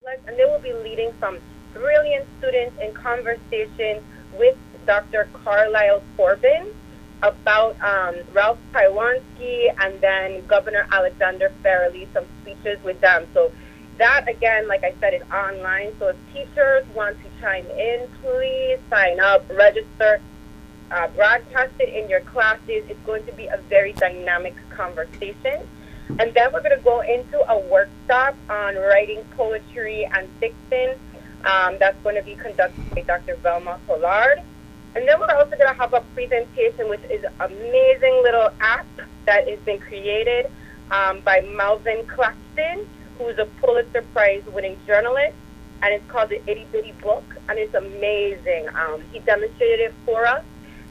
And they will be leading some brilliant students in conversation with Dr. Carlisle Corbin about Ralph Taiwanski and then Governor Alexander Farrelly, some speeches with them. So that, again, like I said, is online. So if teachers want to chime in, please sign up, register, broadcast it in your classes. It's going to be a very dynamic conversation. And then we're going to go into a workshop on writing poetry and fiction. That's going to be conducted by Dr. Velma Pollard. And then we're also going to have a presentation, which is an amazing little app that has been created by Melvin Claxton, who's a Pulitzer Prize winning journalist. And it's called the Itty Bitty Book, and it's amazing. He demonstrated it for us.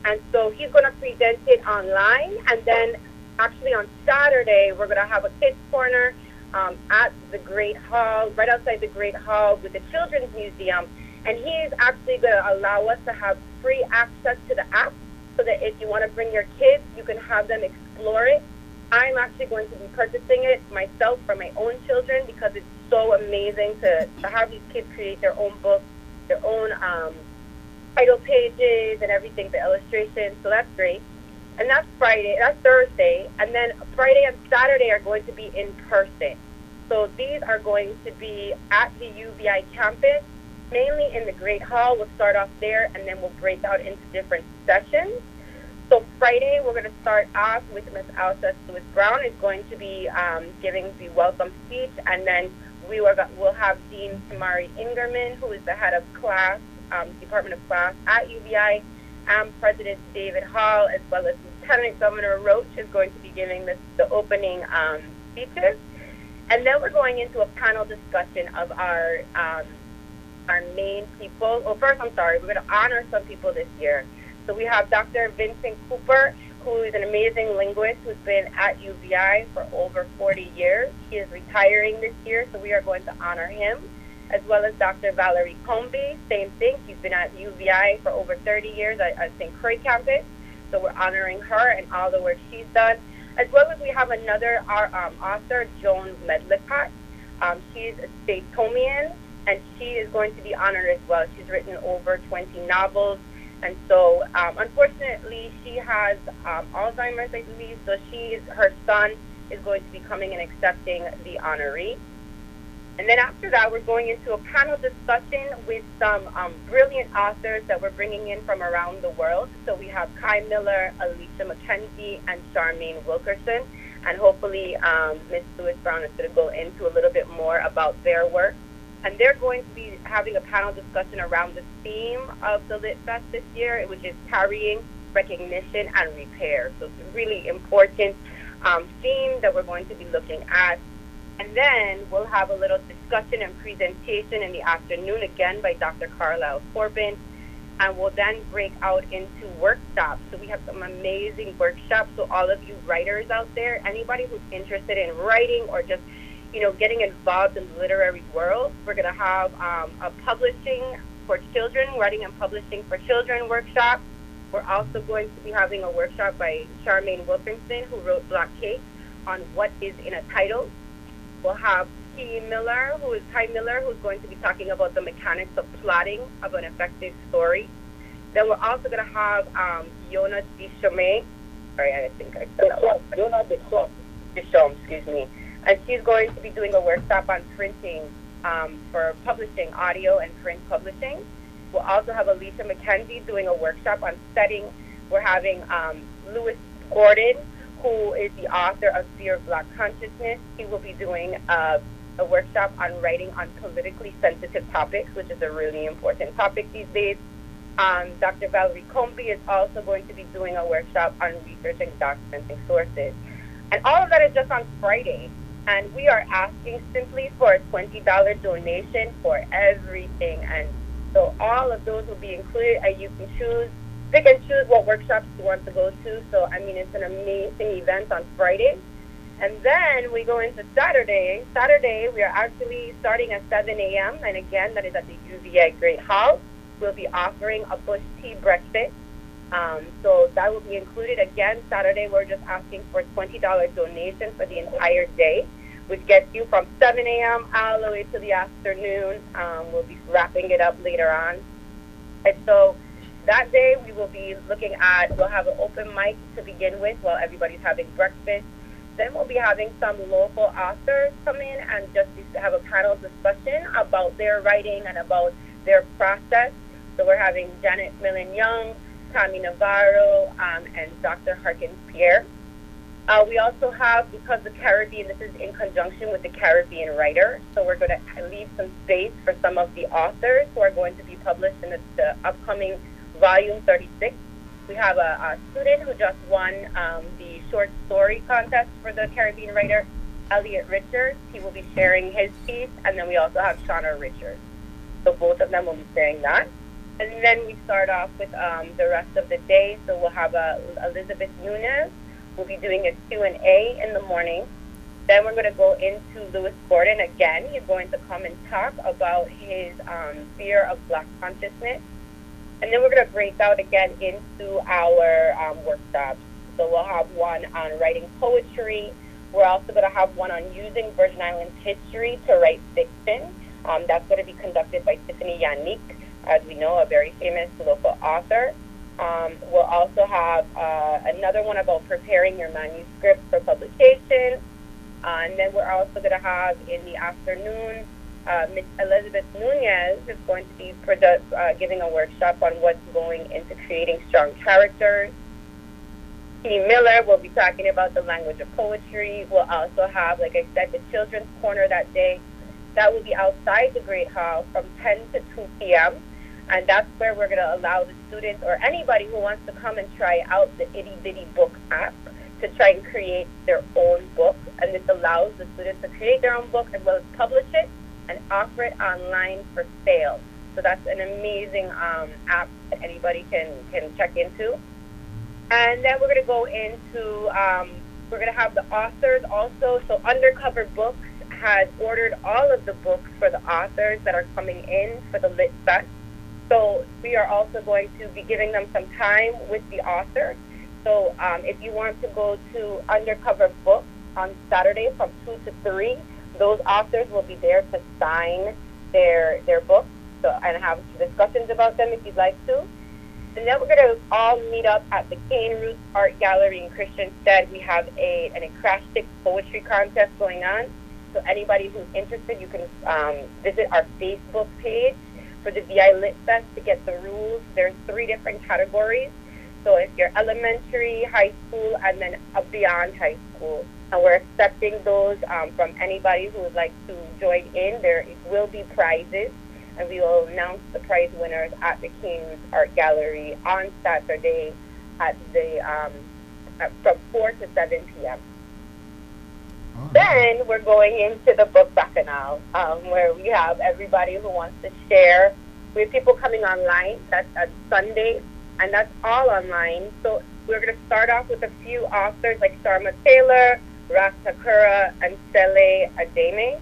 And so he's going to present it online. And then actually on Saturday, we're going to have a kids corner at the Great Hall, right outside the Great Hall with the Children's Museum. And he's actually going to allow us to have free access to the app so that if you want to bring your kids, you can have them explore it. I'm actually going to be purchasing it myself for my own children because it's so amazing to have these kids create their own books, their own title pages and everything, the illustrations. So that's great. And that's Thursday. And then Friday and Saturday are going to be in person. So these are going to be at the UVI campus, mainly in the Great Hall. We'll start off there, and then we'll break out into different sessions. So Friday, we're going to start off with Ms. Elsa Lewis-Brown is going to be giving the welcome speech, and then we'll have Dean Tamari Ingerman, who is the head of class, Department of Class at UVI, and President David Hall, as well as Lieutenant Governor Roach is going to be giving the opening speeches. And then we're going into a panel discussion of our main people. Well, first, I'm sorry, we're going to honor some people this year. So we have Dr. Vincent Cooper, who is an amazing linguist who's been at UVI for over 40 years. He is retiring this year, so we are going to honor him, as well as Dr. Valerie Comby, same thing. She's been at UVI for over 30 years at St. Croix campus, so we're honoring her and all the work she's done, as well as we have another author, Joan Medlicott. She's a Daytomian, and she is going to be honored as well. She's written over 20 novels. And so, unfortunately, she has Alzheimer's, I believe. So her son is going to be coming and accepting the honoree. And then after that, we're going into a panel discussion with some brilliant authors that we're bringing in from around the world. So we have Kai Miller, Alicia McKenzie, and Charmaine Wilkerson. And hopefully, Ms. Lewis-Brown is going to go into a little bit more about their work. And they're going to be having a panel discussion around the theme of the Lit Fest this year, which is carrying, recognition, and repair. So it's a really important theme that we're going to be looking at. And then we'll have a little discussion and presentation in the afternoon, again, by Dr. Carlisle Corbin. And we'll then break out into workshops. So we have some amazing workshops. So all of you writers out there, anybody who's interested in writing or just getting involved in the literary world. We're going to have a publishing for children, writing and publishing for children workshop. We're also going to be having a workshop by Charmaine Wilkinson, who wrote Black Cake, on what is in a title. We'll have Kai Miller, who's going to be talking about the mechanics of plotting of an effective story. Then we're also going to have Yona Deschamps. Sorry, I think I said that wrong. Yona Deschamps, excuse me. And she's going to be doing a workshop on printing for publishing, audio and print publishing. We'll also have Alicia McKenzie doing a workshop on setting. We're having Lewis Gordon, who is the author of Fear of Black Consciousness. He will be doing a workshop on writing on politically sensitive topics, which is a really important topic these days. Dr. Valerie Comby is also going to be doing a workshop on research and documenting sources. And all of that is just on Friday. And we are asking simply for a $20 donation for everything. And so all of those will be included, and you can pick and choose what workshops you want to go to. So, it's an amazing event on Friday. And then we go into Saturday. Saturday, we are actually starting at 7 a.m. And again, that is at the UVI Great Hall. We'll be offering a bush tea breakfast. So that will be included. Again, Saturday, we're just asking for a $20 donation for the entire day. which gets you from 7 a.m. all the way to the afternoon. We'll be wrapping it up later on. And so that day we will be looking at, we'll have an open mic to begin with while everybody's having breakfast. Then we'll be having some local authors come in and just have a panel discussion about their writing and about their process. So we're having Janet Millen-Young, Tommy Navarro, and Dr. Harkins Pierre. We also have, because the Caribbean, this is in conjunction with the Caribbean writer, so we're going to leave some space for some of the authors who are going to be published in the upcoming volume 36. We have a student who just won the short story contest for the Caribbean writer, Elliot Richards. He will be sharing his piece, and then we also have Shauna Richards. So both of them will be sharing that. And then we start off with the rest of the day. So we'll have Elizabeth Nunez. We'll be doing a Q&A in the morning. Then we're going to go into Lewis Gordon again. He's going to come and talk about his fear of Black consciousness. And then we're going to break out again into our workshops. So we'll have one on writing poetry. We're also going to have one on using Virgin Islands history to write fiction. That's going to be conducted by Tiffany Yannick, as we know, a very famous local author. We'll also have another one about preparing your manuscript for publication. And then we're also going to have in the afternoon, Ms. Elizabeth Nunez is going to be giving a workshop on what's going into creating strong characters. T. Miller will be talking about the language of poetry. We'll also have, like I said, the Children's Corner that day. That will be outside the Great Hall from 10 to 2 p.m. And that's where we're going to allow the students or anybody who wants to come and try out the Itty Bitty Book app to try and create their own book. And this allows the students to create their own book as well as publish it and offer it online for sale. So that's an amazing app that anybody can check into. And then we're going to go into, we're going to have the authors also. So Undercover Books has ordered all of the books for the authors that are coming in for the Lit Fest. So we are also going to be giving them some time with the author. So if you want to go to Undercover Books on Saturday from 2 to 3, those authors will be there to sign their books and have discussions about them if you'd like to. And then we're going to all meet up at the Cane Roots Art Gallery in Christiansted. We have an acrostic poetry contest going on. So anybody who's interested, you can visit our Facebook page for the VI Lit Fest to get the rules. There's 3 different categories. So if you're elementary, high school, and then beyond high school. And we're accepting those from anybody who would like to join in. There will be prizes, and we will announce the prize winners at the King's Art Gallery on Saturday at from 4 to 7 p.m. Then we're going into the book bacchanal, where we have everybody who wants to share. We have people coming online. That's on Sunday, and that's all online. So we're going to start off with a few authors like Sharma Taylor, Ras Takura, and Sele Ademe,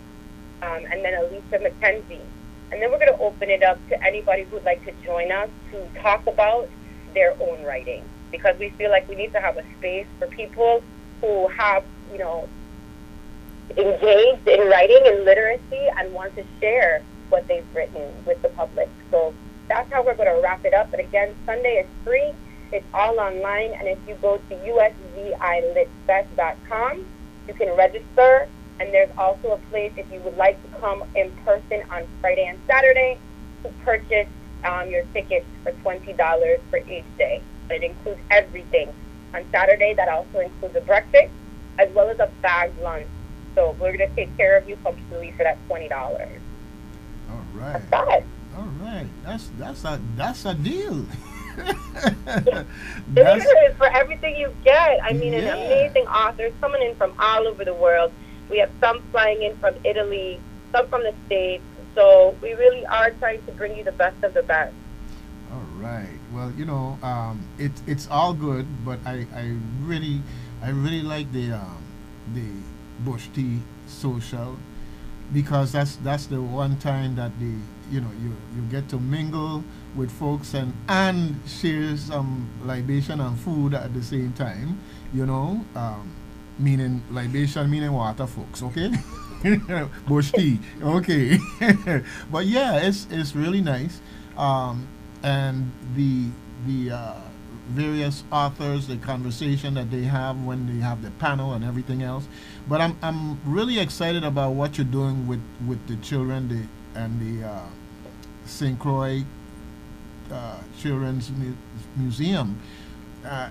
and then Alicia McKenzie. And then we're going to open it up to anybody who would like to join us to talk about their own writing, because we feel like we need to have a space for people who have, engaged in writing and literacy and want to share what they've written with the public. So that's how we're going to wrap it up. But again, Sunday is free. It's all online. And if you go to usvilitfest.com, you can register. And there's also a place if you would like to come in person on Friday and Saturday to purchase your tickets for $20 for each day. It includes everything. On Saturday, that also includes a breakfast as well as a bagged lunch. So we're going to take care of you completely for that $20. All right. That's it. All right. That's a deal. It is for everything you get. I mean, an amazing authors coming in from all over the world. We have some flying in from Italy, some from the States. So we really are trying to bring you the best of the best. All right. Well, it's all good, but I really like the Bush Tea social, because that's the one time that you get to mingle with folks and share some libation and food at the same time. meaning libation, meaning water, folks. Okay, bush tea. Okay, but yeah, it's really nice, and the various authors, the conversation that they have when they have the panel and everything else. But I'm really excited about what you're doing with the children, the St. Croix Children's Museum,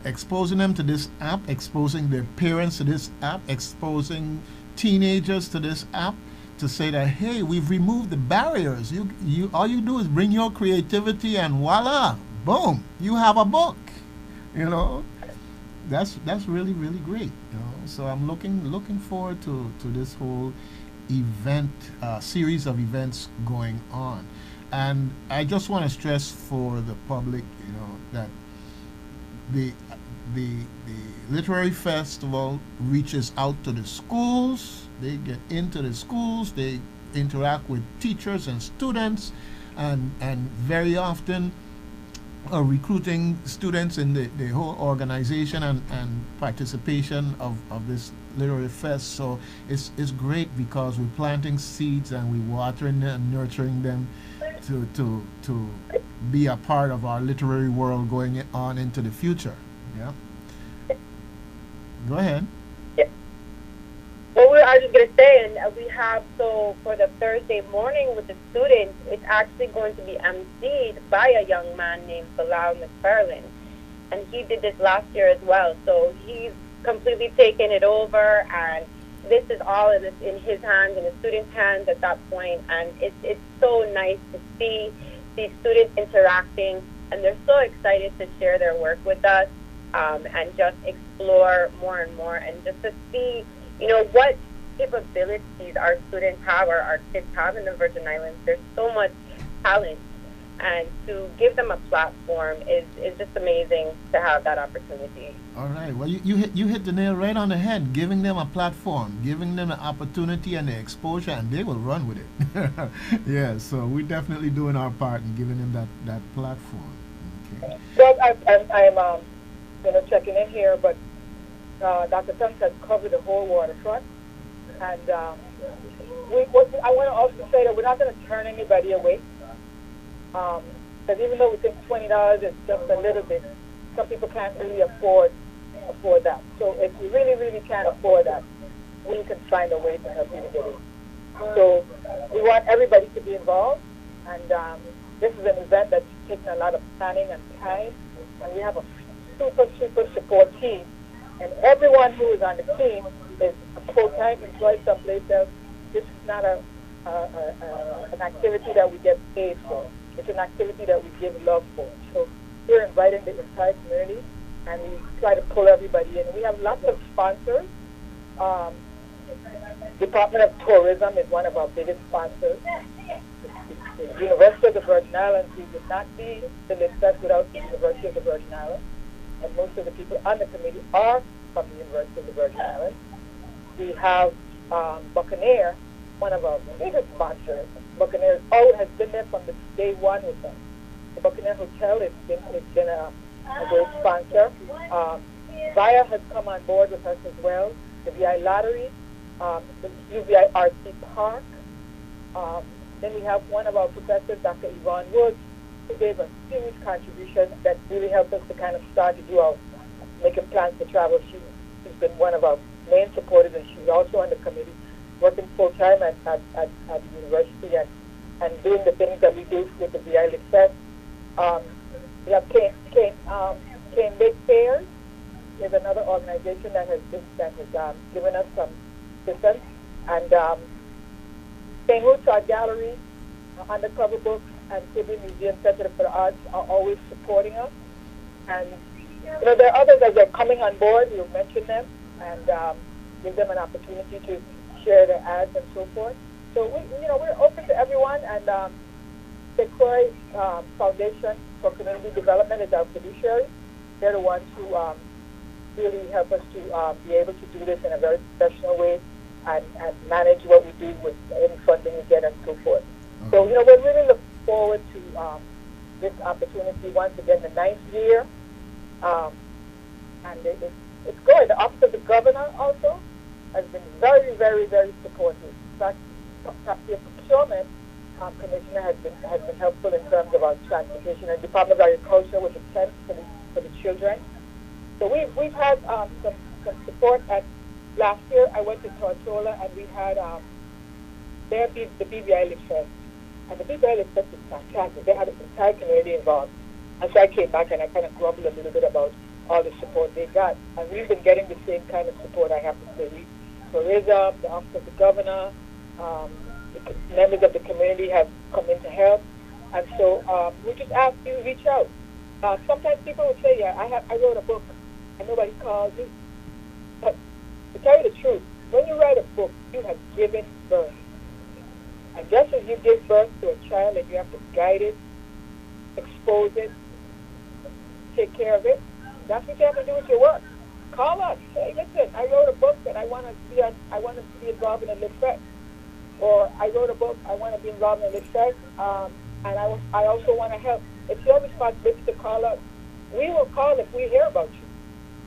exposing them to this app, exposing their parents to this app, exposing teenagers to this app, to say that, hey, we've removed the barriers. You all you do is bring your creativity and voila, boom, you have a book. You know, that's really really great. You know, so I'm looking forward to this whole event, series of events going on. And I just want to stress for the public, you know, that the the literary festival reaches out to the schools. They get into the schools. They interact with teachers and students, and very often are recruiting students in the whole organization and participation of this literary fest. So it's great because we're planting seeds and we're watering them and nurturing them to be a part of our literary world going on into the future. Yeah. Go ahead. Yeah. Well, I was just going to say, and we have, so for the Thursday morning with the students, it's actually going to be emceed by a young man named Bilal McFarlane. And he did this last year as well. So he's completely taken it over, and this is all in his hands, in the students' hands at that point. And it's so nice to see these students interacting, and they're so excited to share their work with us, and just explore more and more, and just to see, you know, what capabilities our students have, or our kids have in the Virgin Islands. There's so much talent, and to give them a platform is just amazing to have that opportunity. All right. Well, you hit the nail right on the head. Giving them a platform, giving them an opportunity and the exposure, and they will run with it. Yeah. So we're definitely doing our part in giving them that platform. Okay. Well, I'm checking in here, but Dr. Pence has covered the whole waterfront, and I want to also say that we're not going to turn anybody away. Because even though we think $20 is just a little bit, some people can't really afford that. So if you really, really can't afford that, we can find a way to help you to get it. So we want everybody to be involved, and this is an event that's taken a lot of planning and time, and we have a super, super support team, and everyone who is on the team is a full-time employee someplace else. This is not an activity that we get paid for. It's an activity that we give love for. So we're inviting the entire community, and we try to pull everybody in. We have lots of sponsors. Department of Tourism is one of our biggest sponsors. The University of the Virgin Islands, we would not be the Listers without the University of the Virgin Islands. And most of the people on the committee are from the University of the Virgin Islands. We have Buccaneer, one of our biggest sponsors. Buccaneer has been there from the day one with us. The Buccaneer Hotel has been a great sponsor. Via has come on board with us as well. The VI Lottery, the UVI RC Park. Then we have one of our professors, Dr. Yvonne Woods, who gave a huge contribution that really helped us to kind of start to do our making plans to travel. She's been one of our main supporters, and she's also on the committee, working full-time at the university and doing the things that we do with the VI Lit Fest. We have Cane Bake Fairs. There's another organization that has given us some assistance. And St. Ruth's Art Gallery, Undercover Books, and Caribbean Museum Center for the Arts are always supporting us. And there are others as they're coming on board. We'll mention them and give them an opportunity to share their ads and so forth. So we're open to everyone, and the Croix Foundation for Community Development is our fiduciary. They're the ones who really help us to be able to do this in a very professional way and manage what we do with any funding we get and so forth. Mm-hmm. So we're really looking forward to this opportunity once again, the 9th year, and it's good. The Office of the Governor also has been very, very, very supportive. In fact, the procurement commissioner has been helpful in terms of our transportation, and Department of Agriculture with the tent for the children. So we've had some support. At last year, I went to Tortola and we had the BBI Lit Fest, and the BBI Lit Fest is fantastic. They had the entire community involved, and so I came back and I kind of grumbled a little bit about all the support they got, and we've been getting the same kind of support. I have to say, tourism, the Office of the Governor, the members of the community have come in to help, and so we just ask you to reach out. Sometimes people will say, "Yeah, I wrote a book, and nobody called me." But to tell you the truth, when you write a book, you have given birth, and just as you give birth to a child, and you have to guide it, expose it, take care of it, that's what you have to do with your work. Call us. Hey, listen, I wrote a book and I want to be involved in a Lit Fest. Or I wrote a book, I want to be involved in a Lit Fest, and I also want to help. It's your responsibility to call us. We will call if we hear about you,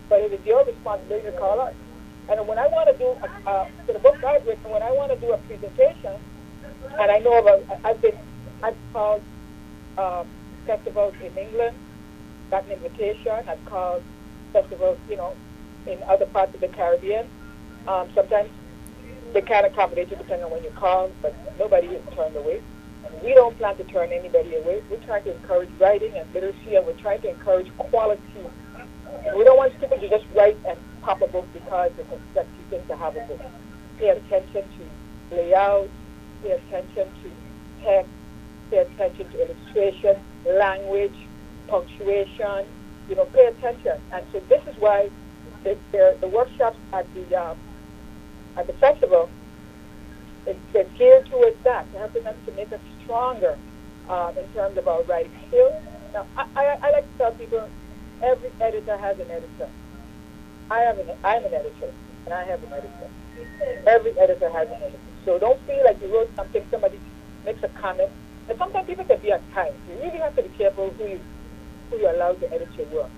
but it is your responsibility to call us. And when I want to do, for the book I've written, when I want to do a presentation, and I know about, I've called festivals in England, got an invitation. I've called festivals, in other parts of the Caribbean. Sometimes they can accommodate you depending on when you call, but nobody is turned away. And we don't plan to turn anybody away. We're trying to encourage writing and literacy, and we're trying to encourage quality. And we don't want people to just write and pop a book because it's a sexy thing to have a book. Pay attention to layout, pay attention to text, pay attention to illustration, language, punctuation, pay attention. And so this is why the workshops at the festival, they're geared towards that, helping us to make us stronger in terms of our writing skills. Now, I like to tell people, every editor has an editor. I'm an editor, and I have an editor. Every editor has an editor. So don't feel like you wrote something, somebody makes a comment. And sometimes people can be unkind. You really have to be careful who you allow to edit your work.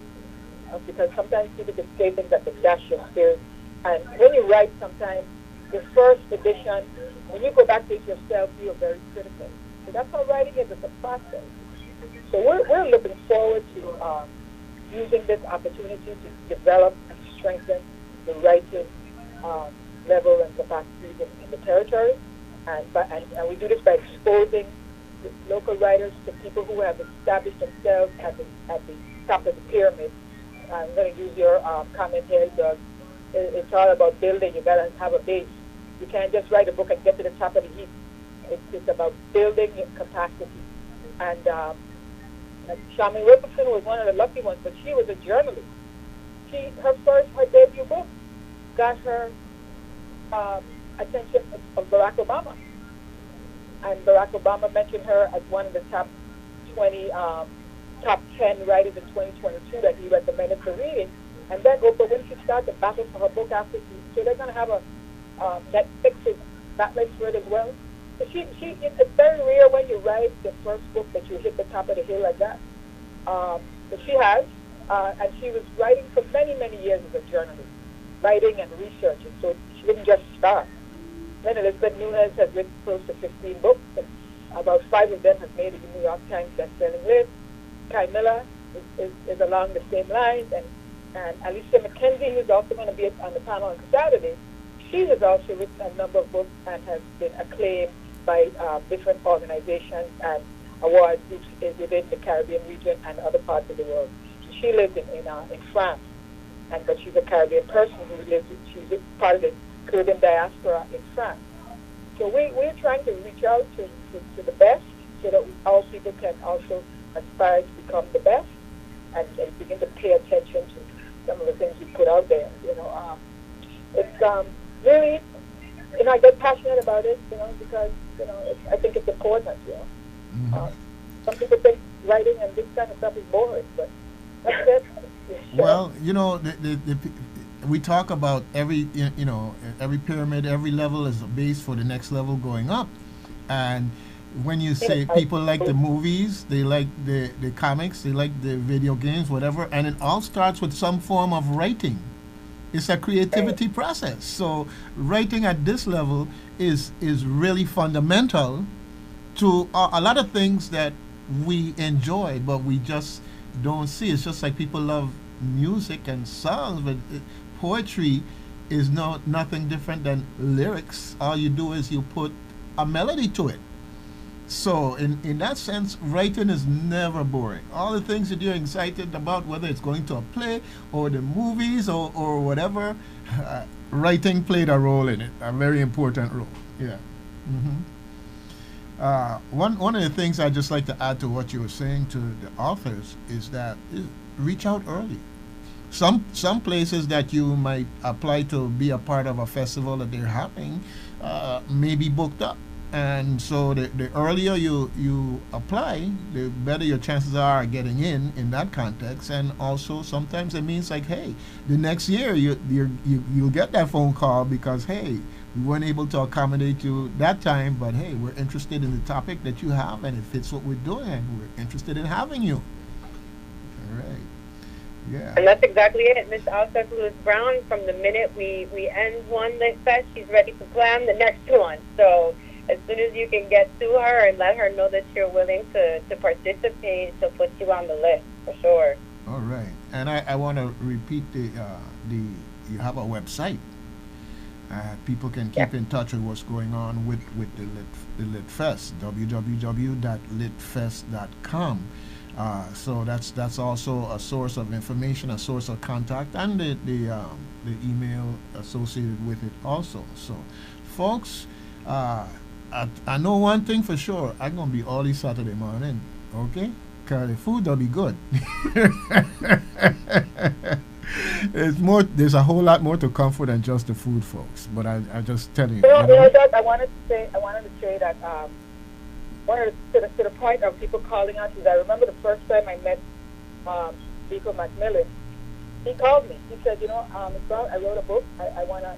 Because sometimes people can say things that can dash your spirit. And when you write, sometimes your first edition, when you go back to it yourself, you are very critical. So that's how writing is. It's a process. So we're looking forward to using this opportunity to develop and strengthen the writing level and capacity in the territory. And we do this by exposing local writers to people who have established themselves at the top of the pyramid. I'm going to use your comment here, Doug. It's all about building. You got to have a base. You can't just write a book and get to the top of the heap. It's about building your capacity. And Charmaine Wilkerson was one of the lucky ones, but she was a journalist. Her debut book got her attention of Barack Obama. And Barack Obama mentioned her as one of the top 10 writers in 2022 that he recommended for reading. And then Oprah Winfrey started the battle for her book after so they're going to have a Netflix backlash for it as well. So it's very rare when you write the first book that you hit the top of the hill like that. But she has, and she was writing for many, many years as a journalist, writing and researching. So she didn't just start. Then Elizabeth Nunes has written close to 15 books, and about 5 of them have made it the New York Times best-selling list. Kai Miller is along the same lines, and Alicia McKenzie, who's also going to be on the panel on Saturday, she has also written a number of books and has been acclaimed by different organizations and award groups within the Caribbean region and other parts of the world. She lives in France, but she's a Caribbean person she's part of the Caribbean diaspora in France. So we're trying to reach out to the best so that all people can also aspire to become the best and begin to pay attention to some of the things we put out there. It's really, I get passionate about it, because, I think it's important, Mm-hmm. Some people think writing and this kind of stuff is boring, but that's it. Well, we talk about every pyramid, every level is a base for the next level going up. And when you say people like the movies, they like the comics, they like the video games, whatever, and it all starts with some form of writing. It's a creativity process. So writing at this level is really fundamental to a lot of things that we enjoy, but we just don't see. It's just like people love music and songs, but poetry is nothing different than lyrics. All you do is you put a melody to it. So in that sense, writing is never boring. All the things that you're excited about, whether it's going to a play or the movies or whatever, writing played a role in it, a very important role. Yeah. hmm one of the things I just like to add to what you were saying to the authors is that reach out early. Some places that you might apply to be a part of a festival that they're having may be booked up, and so the earlier you apply, the better your chances are getting in that context. And also sometimes it means like, hey, the next year you'll get that phone call because, hey, we weren't able to accommodate you that time, but hey, we're interested in the topic that you have and it fits what we're doing and we're interested in having you. All right. Yeah. And that's exactly it. Miss Alseth Lewis Brown, from the minute we end one Lit Fest, she's ready to plan the next one. So as soon as you can get to her and let her know that you're willing to participate, she'll put you on the list for sure. All right. And I want to repeat the you have a website. People can keep in touch with what's going on with the Lit Fest, www.litfest.com. So that's also a source of information, a source of contact, and the email associated with it also. So, folks, I know one thing for sure. I'm gonna be early Saturday morning, okay? Cause the food will be good. There's a whole lot more to comfort than just the food, folks. But I just telling you. Doug, I wanted to say that to the point of people calling us is I remember the first time I met Biko McMillan. He called me. He said, Ms. Brown, I wrote a book. I want to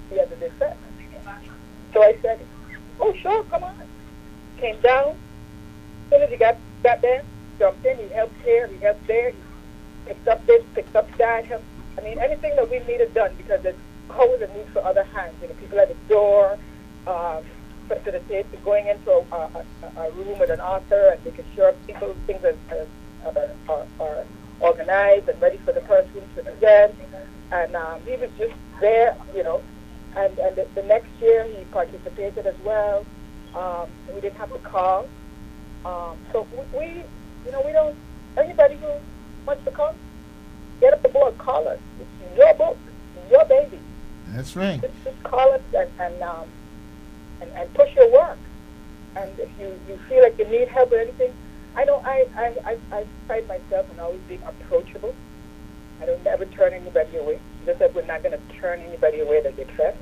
be at the Lit Fest. So I said, oh, sure, come on. Came down. As soon as he got there, jumped in. He helped here, he helped there. He picked up this, picked up that. I mean, anything that we needed done, because there's always a need for other hands. People at the door, facilitate going into a room with an author and making sure things are organized and ready for the person to present. And he was just there, And the next year he participated as well. We didn't have to call. So we don't. Anybody who wants to come, get up the board, call us. It's your book, it's your baby. That's right. Just call us and push your work. And if you feel like you need help or anything, I pride myself in always being approachable. I don't never turn anybody away. Just that we're not going to turn anybody away that they trust.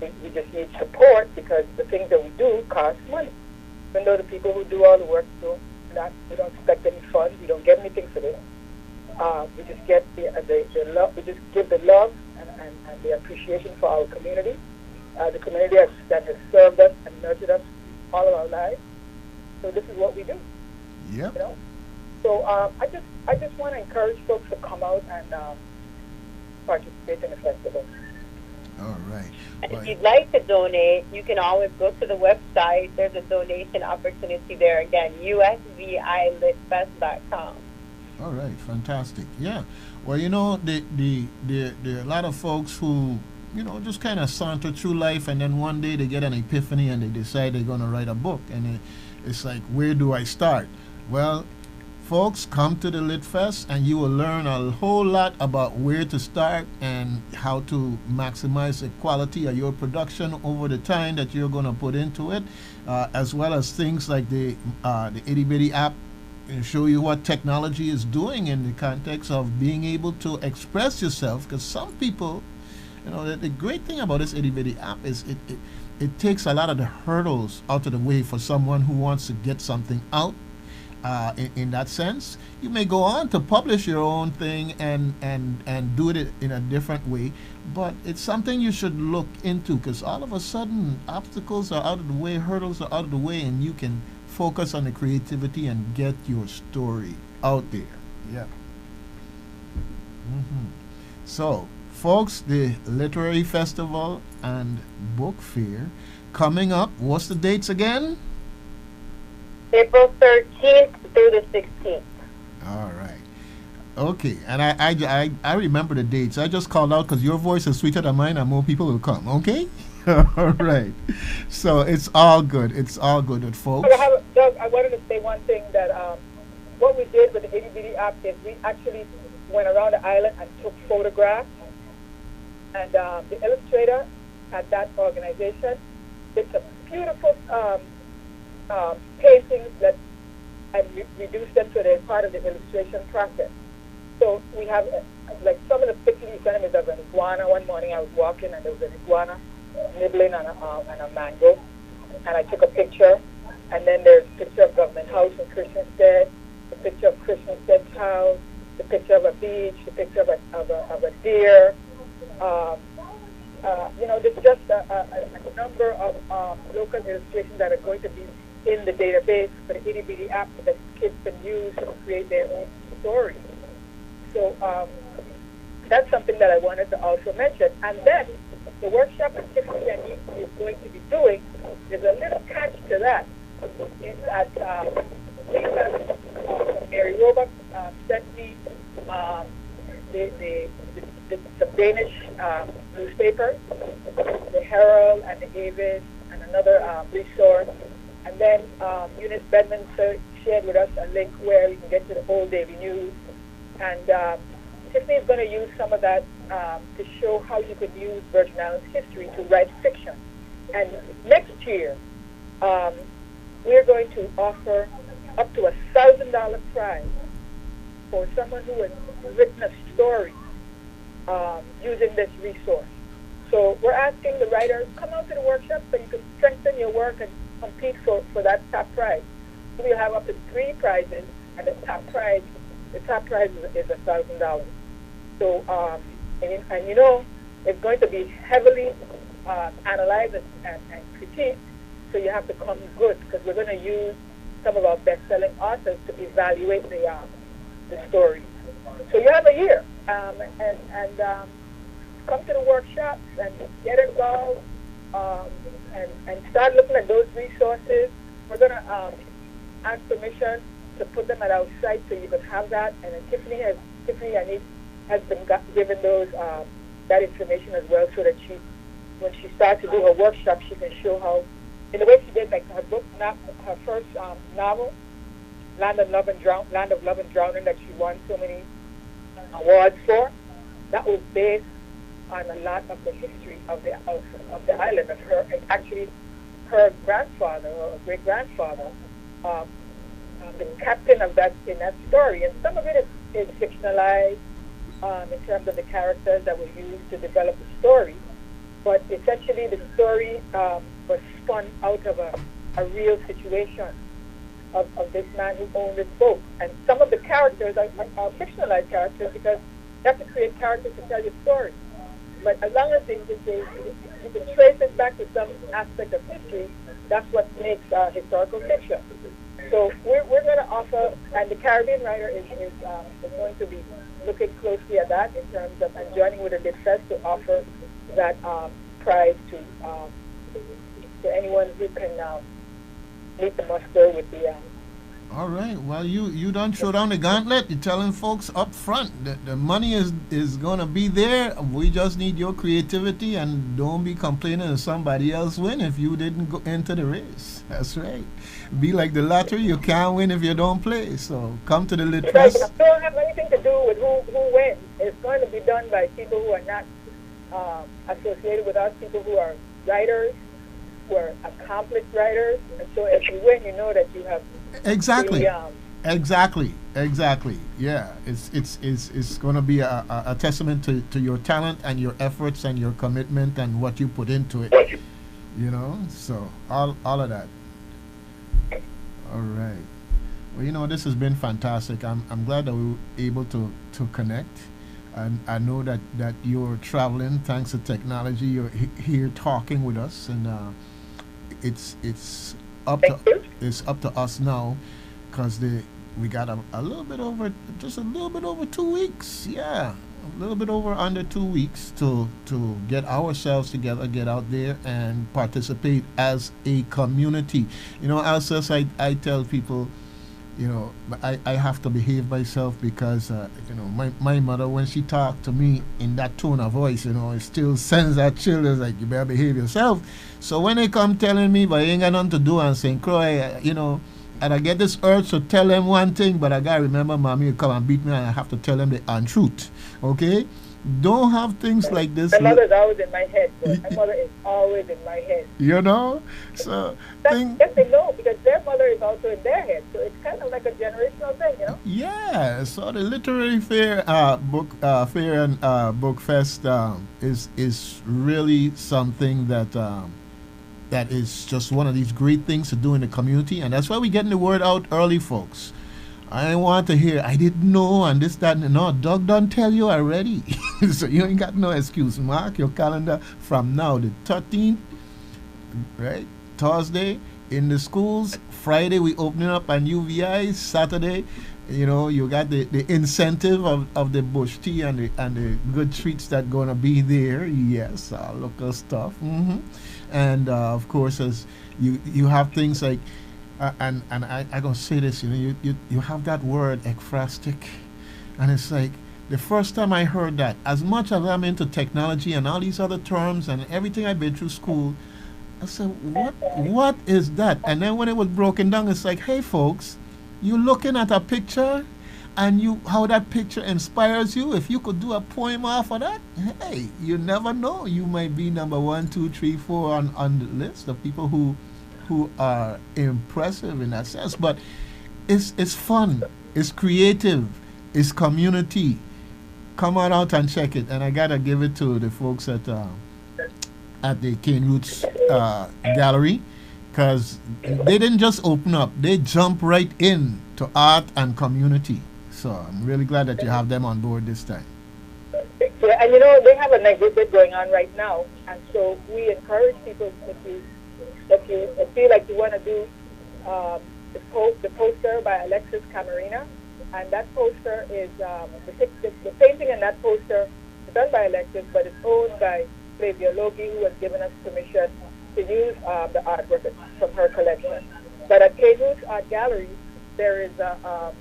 We just need support because the things that we do cost money. Even though the people who do all the work we don't expect any funds. We don't get anything for this. We just get the love. We just give the love and the appreciation for our community. The community that has served us and nurtured us all of our lives. So this is what we do. Yep. So I just want to encourage folks to come out and participate in the festival. All right. And if you'd like to donate, you can always go to the website. There's a donation opportunity there. Again, usvilitfest.com. All right, fantastic. Yeah. Well, there are a lot of folks who, just kind of saunter through life, and then one day they get an epiphany and they decide they're going to write a book. And it's like, where do I start? Well, folks, come to the Lit Fest and you will learn a whole lot about where to start and how to maximize the quality of your production over the time that you're going to put into it, as well as things like the itty bitty app and show you what technology is doing in the context of being able to express yourself. Because some people, the great thing about this itty bitty app is it takes a lot of the hurdles out of the way for someone who wants to get something out. In that sense, you may go on to publish your own thing and do it in a different way, but it's something you should look into, because all of a sudden obstacles are out of the way, hurdles are out of the way, and you can focus on the creativity and get your story out there. Yeah. So, folks, the Literary Festival and Book Fair coming up. What's the dates again? April 13th through the 16th. All right. Okay, and I remember the dates. I just called out because your voice is sweeter than mine, and more people will come. Okay. All right. So it's all good. It's all good, folks. Doug, I wanted to say one thing that what we did with the itty bitty app is we actually went around the island and took photographs, and the illustrator at that organization did some beautiful paintings that and reduced them to the part of the illustration process. So we have like some of the pictures you sent me of an iguana. One morning I was walking and there was an iguana nibbling on a mango, and I took a picture. And then there's a picture of Government House in Christiansted, the picture of Christiansted's house, the picture of a beach, the picture of a deer. There's just a number of local illustrations that are going to be in the database for the itty bitty app that kids can use to create their own stories. So that's something that I wanted to also mention. And then the workshop that Tiffany is going to be doing, there's a little catch to that. It's at Lisa from Mary Roebuck sent me the Danish newspaper, the Herald and the Avis, and another resource. And then Eunice Bedman shared with us a link where you can get to the Old Daily News. And Tiffany is going to use some of that to show how you could use Virgin Islands history to write fiction. And next year, we're going to offer up to $1,000 prize for someone who has written a story using this resource. So we're asking the writers, come out to the workshop so you can strengthen your work and compete for that top prize. So we'll have up to 3 prizes, and the top prize is $1,000. So, and you know, it's going to be heavily analyzed and critiqued. So you have to come good, because we're going to use some of our best-selling authors to evaluate the story. So you have a year, and come to the workshops and get involved, and start looking at those resources. We're going to ask permission to put them at our site so you can have that. And then Tiffany has been given those that information as well, so that when she starts to do her workshop, she can show how. In the way she did, like her book, her first novel, Land of Love and Drowning, that she won so many awards for, that was based on a lot of the history of the island. Of her grandfather or great grandfather, the captain of that in that story, and some of it is fictionalized in terms of the characters that were used to develop the story. But essentially, the story was spun out of a real situation of this man who owned this boat. And some of the characters are fictionalized characters, because you have to create characters to tell your story. But as long as you can trace it back to some aspect of history, that's what makes historical fiction. So we're going to offer, and the Caribbean writer is going to be looking closely at that in terms of, and joining with the Lit Fest to offer that prize to anyone who can meet the muster with the. All right. Well, you don't throw down the gauntlet. You're telling folks up front that the money is going to be there. We just need your creativity, and don't be complaining if somebody else win if you didn't go into the race. That's right. Be like the lottery. You can't win if you don't play. So come to the Lit Fest. It don't have anything to do with who wins. It's going to be done by people who are not associated with us, people who are writers, who are accomplished writers. And so if you win, you know that you have exactly. Really, Exactly. Yeah, it's going to be a testament to your talent and your efforts and your commitment and what you put into it. You know, so all of that. All right. Well, this has been fantastic. I'm glad that we were able to connect. And I know that you're traveling thanks to technology. You're here talking with us, and it's up to us now, because we got a little bit over 2 weeks. Yeah, little bit over under 2 weeks to get ourselves together, get out there and participate as a community. As I tell people, I have to behave myself because, my mother, when she talked to me in that tone of voice, it still sends that chill. It's like, you better behave yourself. So when they come telling me, but I ain't got nothing to do and saying, Croy, and I get this urge to tell them one thing, but I got to remember, mommy will come and beat me and I have to tell them the untruth. Okay? Don't have things like this. My mother's always in my head. My mother is always in my head. So yes, they know, because their mother is also in their head. So it's kind of like a generational thing, Yeah. So the literary fair, book fair and book fest is really something that is just one of these great things to do in the community, and that's why we're getting the word out early, folks. I want to hear, I didn't know, and this, that, and no. Doug don't tell you already. So you ain't got no excuse. Mark your calendar from now, the 13th, right? Thursday in the schools. Friday we opening up on UVI. Saturday, you got the incentive of the bush tea and the good treats that gonna be there. Yes, local stuff. And of course, as you have things like. And I gonna say this, you have that word ekphrastic, and it's like the first time I heard that, as much as I'm into technology and all these other terms and everything I've been through school, I said, what is that? And then when it was broken down, it's like, hey folks, you looking at a picture and how that picture inspires you. If you could do a poem off of that, hey, you never know, you might be number 1, 2, 3, 4 on the list of people who are impressive in that sense. But it's fun, it's creative, it's community. Come on out and check it. And I gotta give it to the folks at the Cane Roots Gallery, because they didn't just open up, they jump right in to art and community. So I'm really glad that you have them on board this time. Yeah, and they have an exhibit going on right now, and so we encourage people, if you feel like you want to do the poster by Alexis Camarina, and that poster is the painting in that poster is done by Alexis, but it's owned by Flavia Logie, who has given us permission to use the artwork from her collection. But at Cane Roots Art Gallery, there is a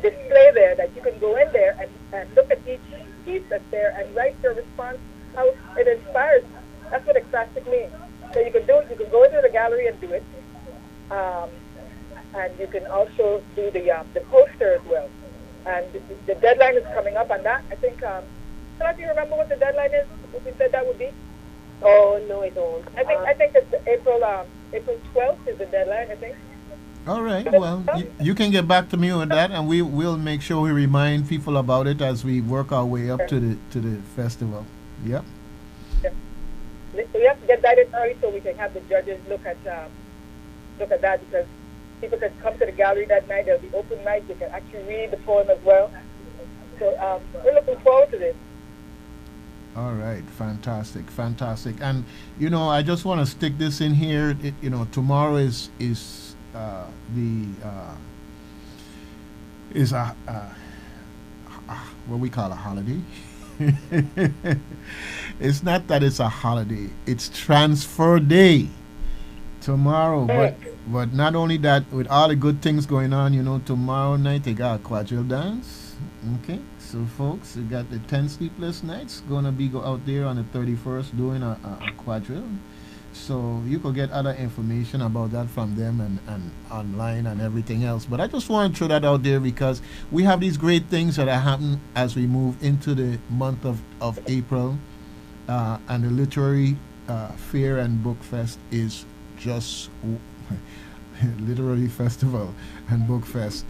display there that you can go in there and look at each piece that's there and write your response, how it inspires you. That's what ekphrastic means. So you can go into the gallery and do it, and you can also do the poster as well. And the deadline is coming up on that. I think, do you remember what the deadline is? What we said that would be? Oh no, I don't. I think it's April 12th is the deadline, I think. All right. Well, you can get back to me on that, and we'll make sure we remind people about it as we work our way up to the festival. Yep. We have to get that in early so we can have the judges look at that, because people can come to the gallery that night. There'll be open night. They can actually read the poem as well. So we're looking forward to this. All right, fantastic. And I just want to stick this in here. Tomorrow is what we call a holiday. It's not that it's a holiday, it's transfer day tomorrow. But not only that, with all the good things going on, tomorrow night they got a quadrille dance. Okay, so folks, we got the 10 sleepless nights gonna be go out there on the 31st doing a quadrille. So you could get other information about that from them and online and everything else. But I just want to throw that out there because we have these great things that are happening as we move into the month of April. And the literary fair and book fest is just literary festival and book fest,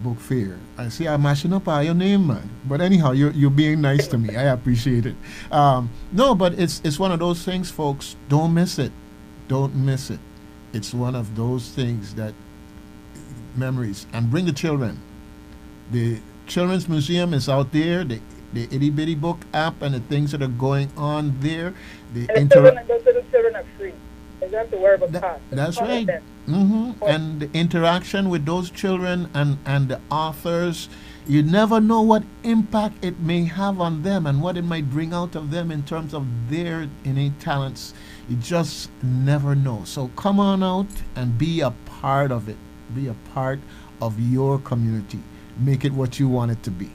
book fair. I see I'm mashing up your name, man. But anyhow, you're being nice to me. I appreciate it. No, but it's one of those things, folks. Don't miss it. Don't miss it. It's one of those things that memories. And bring the children. The Children's Museum is out there. The Itty Bitty Book app and the things that are going on there. Those little children are free. They don't have to worry about cost. That's right. And the interaction with those children and the authors You never know what impact it may have on them and what it might bring out of them in terms of their innate talents. You just never know. So come on out and be a part of it. Be a part of your community. Make it what you want it to be.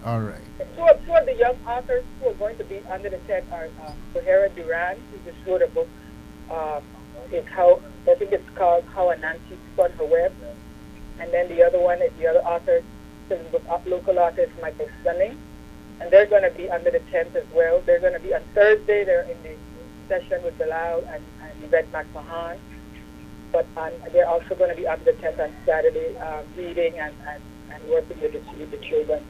All right. Two of the young authors who are going to be under the tent are Sahara Duran, who just wrote a book. It's how I think it's called How Anansi Spun Her Web, and then the other one is the other author, local artist Michael Stunning, and they're going to be under the tent as well. They're going to be on Thursday. They're in the session with Bilal and Yvette McMahon, but they're also going to be under the tent on Saturday, reading and working with the children.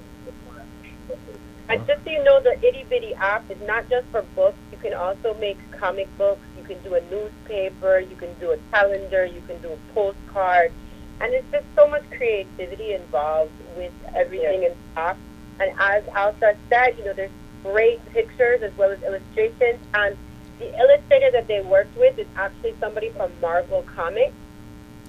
And just so you know, the Itty Bitty app is not just for books. You can also make comic books. You can do a newspaper. You can do a calendar. You can do a postcard. And it's just so much creativity involved with everything in the app. And as Alsa said, there's great pictures as well as illustrations. And the illustrator that they worked with is actually somebody from Marvel Comics.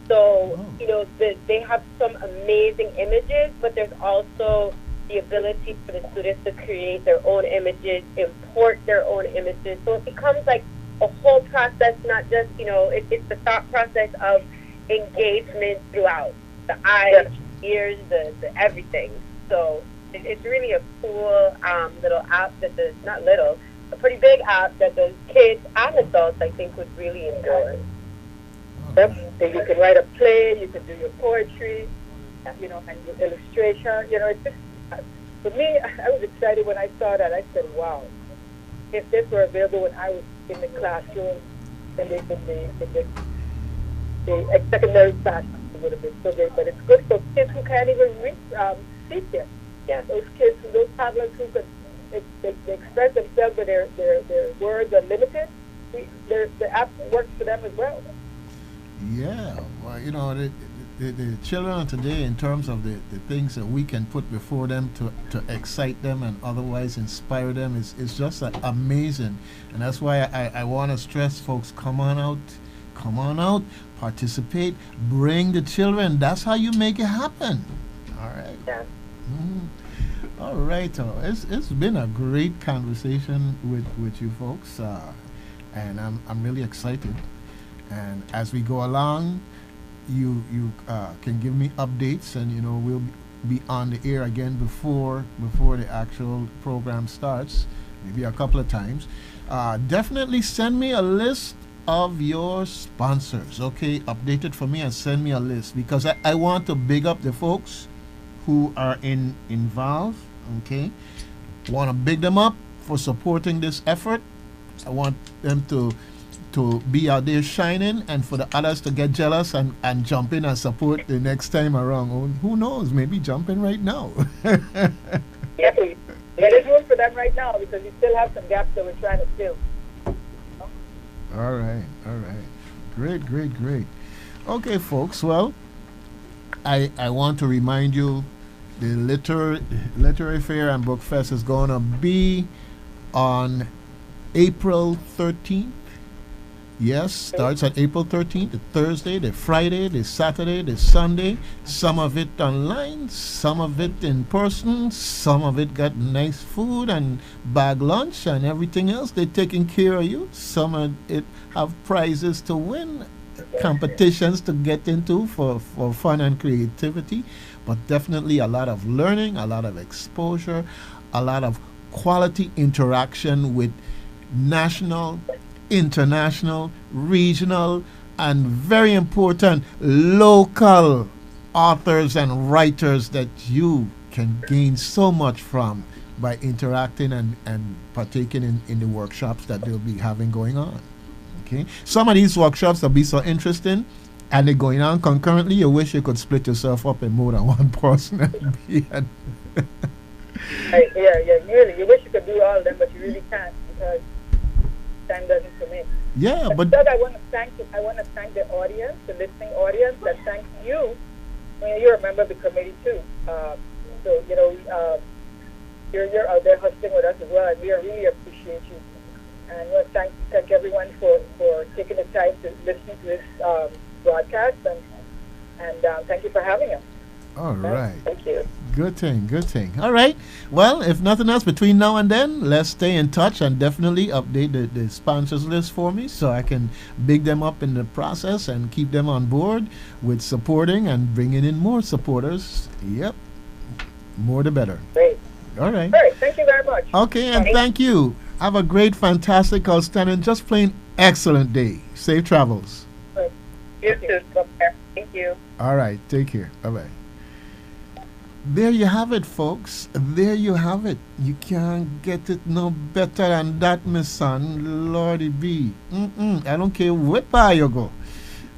So, they have some amazing images, but there's also the ability for the students to create their own images, import their own images. So it becomes like a whole process, not just, it's the thought process of engagement throughout. The eyes, ears, the everything. So it's really a cool little app that not little, a pretty big app that the kids and adults, I think, would really enjoy. Yep. So you can write a play, you can do your poetry, and your illustration. It's just, for me, I was excited when I saw that. I said, wow, if this were available when I was in the classroom, in the secondary class, it would have been so great. But it's good for kids who can't even speak yet. Yeah, those kids, those toddlers who can they express themselves, but their words are limited. The app works for them as well. Yeah, well, the children today, in terms of the things that we can put before them to excite them and otherwise inspire them, is just amazing. And that's why I want to stress, folks, come on out, participate, bring the children. That's how you make it happen. All right. Yeah. All right. It's been a great conversation with you folks, and I'm really excited. And as we go along, you can give me updates, and we'll be on the air again before the actual program starts, maybe a couple of times. Definitely send me a list of your sponsors. Okay, update it for me and send me a list, because I want to big up the folks who are involved. Okay, want to big them up for supporting this effort. I want them to be out there shining, and for the others to get jealous and jump in and support the next time around. Oh, who knows, maybe jump in right now. Yeah, there's room for them right now, because we still have some gaps that we're trying to fill. All right. Great. Okay, folks, well, I want to remind you, the Literary Fair and Book Fest is going to be on April 13th. Yes, starts on April 13th, the Thursday, the Friday, the Saturday, the Sunday. Some of it online, some of it in person, some of it got nice food and bag lunch and everything else. They're taking care of you. Some of it have prizes to win, competitions to get into for fun and creativity. But definitely a lot of learning, a lot of exposure, a lot of quality interaction with national, international, regional, and and very important, local authors and writers that you can gain so much from by interacting and partaking in the workshops that they'll be having going on. Okay, some of these workshops will be so interesting, and they're going on concurrently. You wish you could split yourself up in more than one person and be really. You wish you could do all of them, but you really can't, because time doesn't permit. Yeah, but Doug, I want to thank the audience, the listening audience, and thank you. I mean, you're a member of the committee too, so you're out there hustling with us as well, and we really appreciate you. And I want to thank everyone for taking the time to listen to this broadcast, and thank you for having us. all right. Thank you. Good thing, good thing. All right. Well, if nothing else, between now and then, let's stay in touch and definitely update the sponsors list for me so I can big them up in the process and keep them on board with supporting and bringing in more supporters. Yep. More the better. Great. All right. All right. Thank you very much. Okay, and thank you. Have a great, fantastic, outstanding, just plain excellent day. Safe travels. You too. Thank you. All right. Take care. Bye-bye. There you have it, folks. There you have it. You can't get it no better than that, my son. Lordy be. I don't care what bar you go.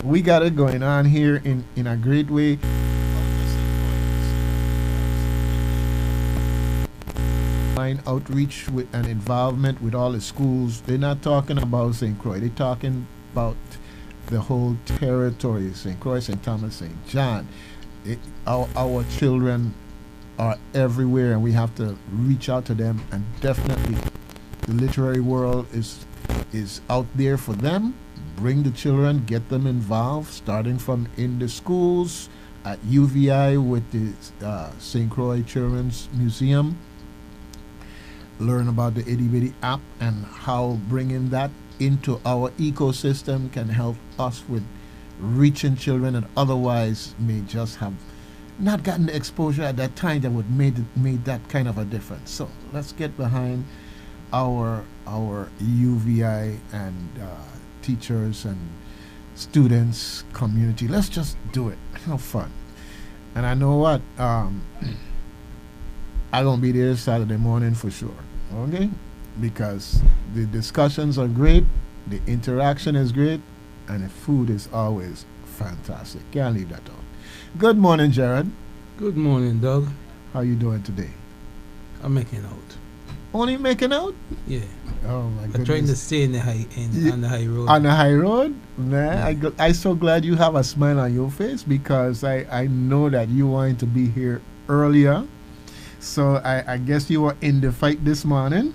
We got it going on here in a great way. Outreach with an involvement with all the schools. They're not talking about St. Croix. They're talking about the whole territory, St. Croix, St. Thomas, St. John. Our children are everywhere, and we have to reach out to them. And definitely, the literary world is out there for them. Bring the children, get them involved, starting from in the schools, at UVI with the St. Croix Children's Museum. Learn about the Itty Bitty app and how bringing that into our ecosystem can help us with reaching children that otherwise may just have not gotten the exposure at that time that would made that kind of a difference. So let's get behind our UVI and teachers and students community. Let's just do it. Have fun. And I know what I'm gonna be there Saturday morning for sure. Okay, because the discussions are great, the interaction is great, and the food is always fantastic. Can't leave that out. Good morning, Jared. Good morning, Doug. How you doing today? I'm making out. Only making out? Yeah. Oh my goodness. I'm trying to stay in the on the high road. On the high road? Nah, Yeah. I'm so glad you have a smile on your face because I know that you wanted to be here earlier. So I guess you were in the fight this morning.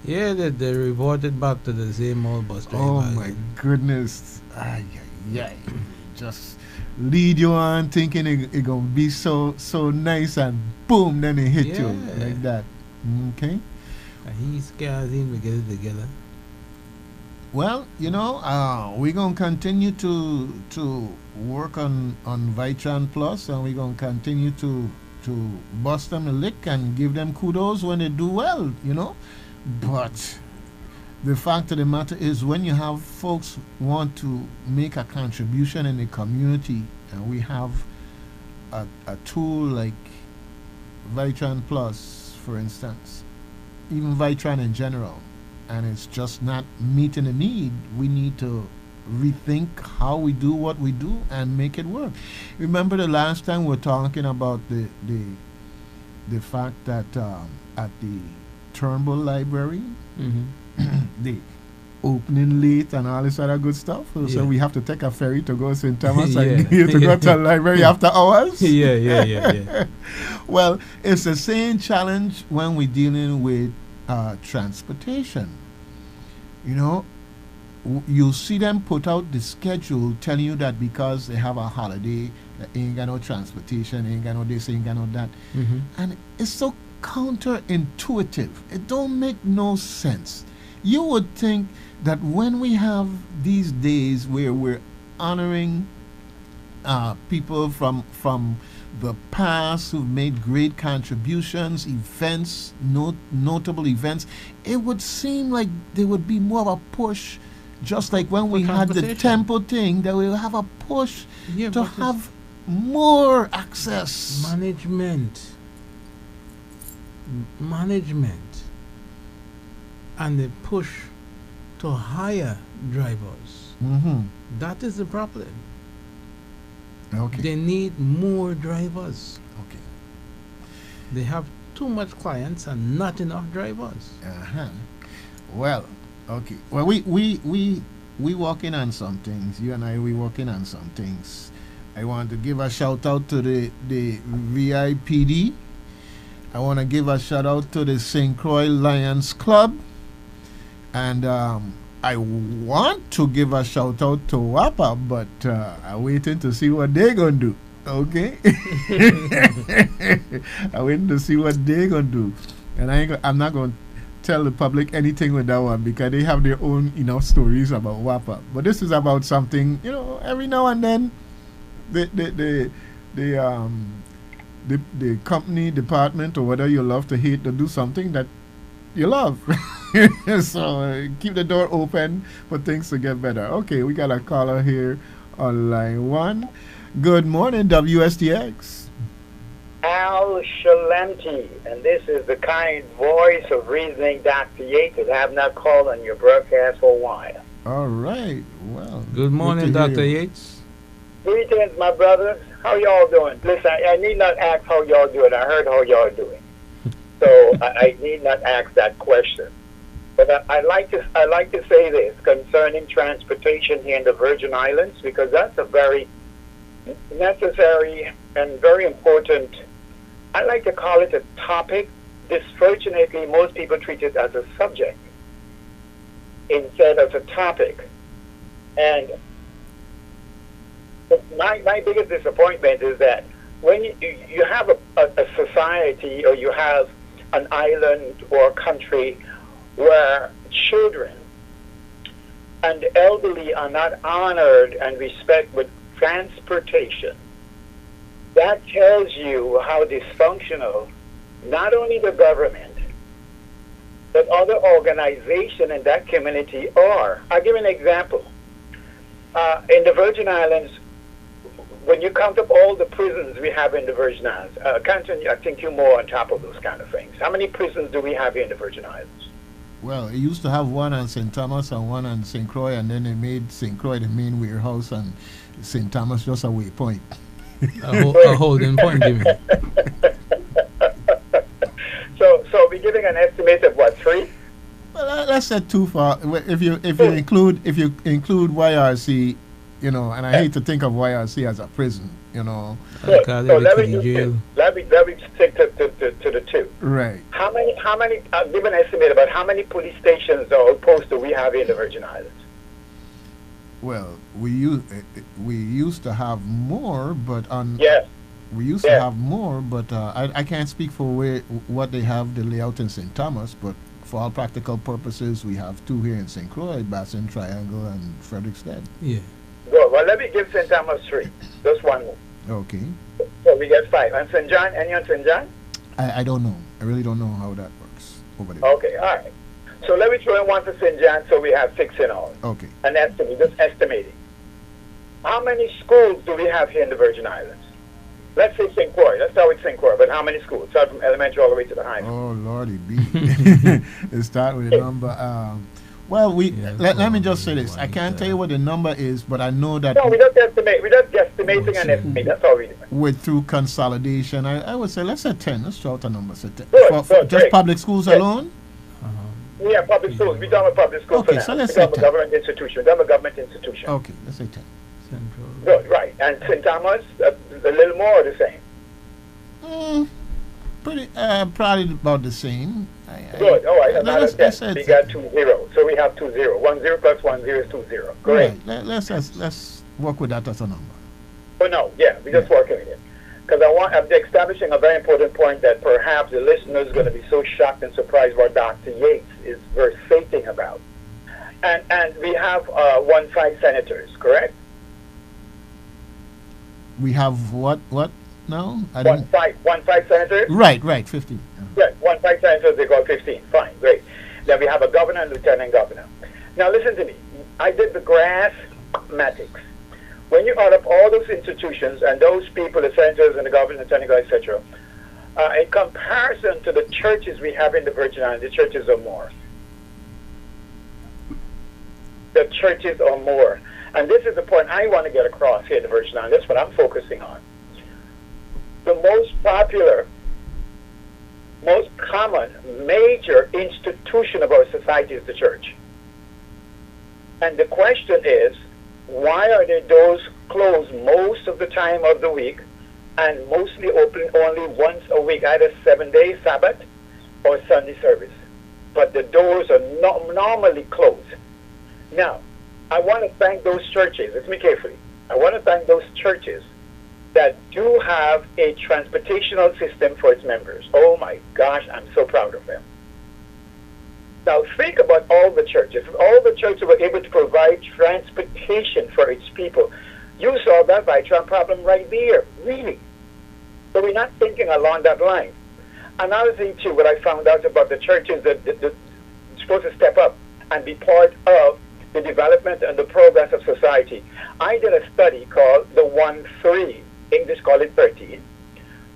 Yeah, they reported back to the same old bus driver. Oh my goodness. Ay, ay, ay. Just lead you on thinking it gonna be so nice and boom, then it hit you Yeah. like that. Okay. And he scares him to get it together. Well, we're gonna continue to work on Vitran Plus, and we're gonna continue to bust them a lick and give them kudos when they do well, But the fact of the matter is, when you have folks want to make a contribution in the community, and we have a tool like Vitran Plus, for instance, even Vitran in general, and it's just not meeting the need, we need to rethink how we do what we do and make it work. Remember the last time we were talking about the fact that at the Turnbull Library, the opening late and all this other good stuff. So Yeah. we have to take a ferry to go to St. Thomas Yeah. and to go to the library after hours. Yeah. Well, it's the same challenge when we're dealing with transportation. You'll see them put out the schedule telling you that because they have a holiday, they ain't got no transportation, ain't got no this, ain't got no that. And it's so counterintuitive. It don't make no sense. You would think that when we have these days where we're honoring people from the past who've made great contributions, events, notable events, it would seem like there would be more of a push, just like when we had the transportation. temple thing, that we'll have a push Yeah, to but it's have more access. management, and the push to hire drivers. Mm-hmm. That is the problem. Okay. They need more drivers. Okay. They have too much clients and not enough drivers. Uh-huh. Well, okay. Well, we working on some things. You and we working on some things. I want to give a shout out to the VIPD. I want to give a shout out to the St. Croix Lions Club. And I want to give a shout out to WAPA, but I'm waiting to see what they're gonna do. Okay, I'm waiting to see what they're gonna do, and I'm not gonna tell the public anything with that one because they have their own enough stories about WAPA. But this is about something, every now and then the the um the company department or whatever you love to hate to do something that you love. So keep the door open for things to get better. Okay, we got a caller here on line one. Good morning, WSTX. Al Shalenti, and this is the kind voice of reasoning Dr. Yates that have not called on your broadcast for a while. All right. Well, Good morning, to hear Dr. you. Yates. Greetings, my brothers. How y'all doing? Listen, I need not ask how y'all doing. I heard how y'all doing. So I need not ask that question. But I like to say this concerning transportation here in the Virgin Islands, because that's a very necessary and very important, I like to call it a topic. Disfortunately, most people treat it as a subject instead of a topic. And my biggest disappointment is that when you have a society, or you have an island or a country where children and the elderly are not honored and respected with transportation, that tells you how dysfunctional not only the government but other organizations in that community are. I'll give an example. In the Virgin Islands, when you count up all the prisons we have in the Virgin Islands, I think you're more on top of those kind of things. How many prisons do we have here in the Virgin Islands? Well, it used to have one on St. Thomas and one on St. Croix, and then they made St. Croix the main warehouse and St. Thomas just a waypoint. A holding point, Jimmy. So we're giving an estimate of what, 3? Well, that's not too far. If you include YRC, and I hate to think of YRC as a prison, So let me stick to the 2. Right. How many? Give an estimate about how many police stations or outposts do we have in the Virgin Islands? Well, we used to have more, but Yes. we used to have more, but I can't speak for what they have the layout in St. Thomas, but for all practical purposes, we have 2 here in St. Croix, Bassin Triangle, and Frederickstead. Yeah. Good. Well, let me give St. Thomas 3. Just one more. Okay. So we get 5. And St. John, any on St. John? I don't know. I really don't know how that works over there. Okay, all right. So let me throw in one for St. John, so we have 6 in all. Okay. An estimate, just estimating. How many schools do we have here in the Virgin Islands? Let's say St. Croix. Let's start with St. Croix. But how many schools? Start from elementary all the way to the high school. Oh, Lordy B. Let's start with a number. Well, let me just say this. I can't tell you what the number is, but I know that... No, we don't estimate. We're just guesstimating and estimate. That's all we do. Through consolidation, I would say, let's say 10. Let's throw out a number. Say 10. Good, For just great. Public schools alone? We have public schools. We're talking about public schools Okay, for now. so let's We're say talking 10. about government institution. We're talking about government institution. Okay, let's say 10. Central. Good, right. And St. Thomas, a little more or the same? Probably about the same. Good. All right. Another let's 10. We got 2 0. So we have 2 0. 1 0 plus 1 0 is 2 0. Great. Right. Let's work with that as a number. Well, no, yeah, we're just working with it. Because I'm establishing a very important point that perhaps the listener is going to be so shocked and surprised what Dr. Yates is versating about. And we have 15 senators, correct? We have what now? 15 senators? Right, 50. Right, 15 senators, they got 15. Fine, great. Then we have a governor and lieutenant governor. Now listen to me. I did the graphmatics. When you add up all those institutions and those people, the senators and the governor, lieutenant governor, etc., in comparison to the churches we have in the Virgin Islands, the churches are more. The churches are more. And this is the point I want to get across here in the Virgin Islands. That's what I'm focusing on. The most popular, most common, major institution of our society is the church. And the question is, why are their doors closed most of the time of the week and mostly open only once a week, either 7-day Sabbath or Sunday service? But the doors are normally closed. Now, I want to thank those churches. Listen to me carefully. I want to thank those churches that do have a transportational system for its members. Oh my gosh, I'm so proud of them. Now think about all the churches. All the churches were able to provide transportation for its people. You saw that Vitron problem right there, really. So we're not thinking along that line. Another thing too, what I found out about the churches that supposed to step up and be part of the development and the progress of society. I did a study called the 1-3, English call it 13,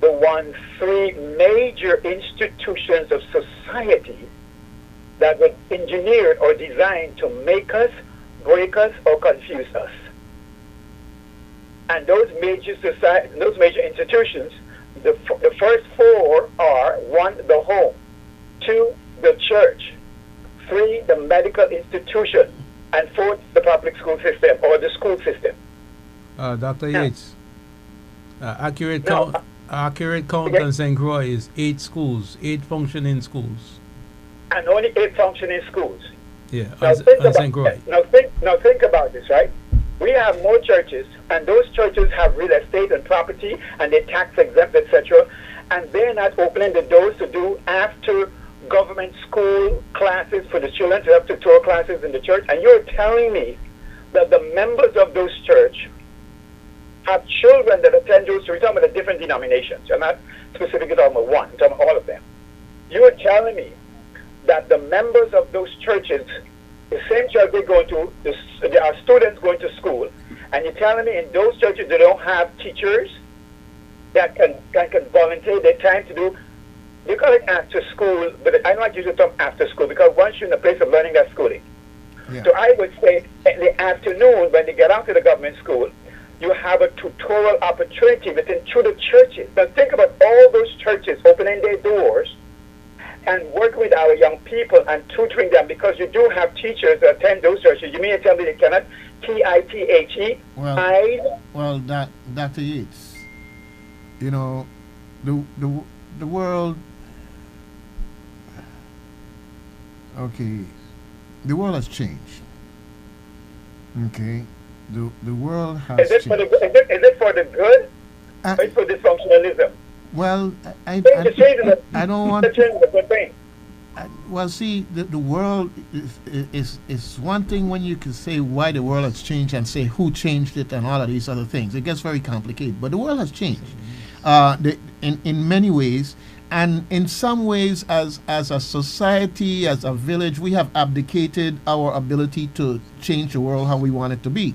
the 1-3 major institutions of society that were engineered or designed to make us, break us, or confuse us. And those major institutions, the first four are: 1, the home; 2, the church; 3, the medical institution; and 4, the public school system or the school system. Dr. Now, Yates, accurate now, count. Accurate count okay. in St. Croix is 8 schools, 8 functioning schools. And only 8 functioning schools. Yeah, Now on St. Croix. think about this, right? We have more churches, and those churches have real estate and property, and they're tax exempt, etc. And they're not opening the doors to do after government school classes for the children, to have tutorial classes in the church. And you're telling me that the members of those church have children that attend those churches. We're talking about the different denominations. You're not specifically talking about one. You're talking about all of them. You're telling me that the members of those churches, the same church they go to, there are students going to school, and you're telling me in those churches they don't have teachers that can volunteer their time to do, they call it after school, but I don't like to use the term after school, because once you're in a place of learning, that's schooling. Yeah. So I would say in the afternoon, when they get out to the government school, you have a tutorial opportunity through the churches. Now think about all those churches opening their doors and work with our young people and tutoring them, because you do have teachers that attend those churches. You mean to tell me they cannot TITHE? Well, Dr. Yates, you know, the world. Okay, the world has changed. Okay, the world has Is it changed. is it for the good, or is it for dysfunctionalism? Well, I don't want. Well, see, the world is one thing when you can say why the world has changed and say who changed it and all of these other things. It gets very complicated. But the world has changed in many ways. And in some ways, as a society, as a village, we have abdicated our ability to change the world how we want it to be.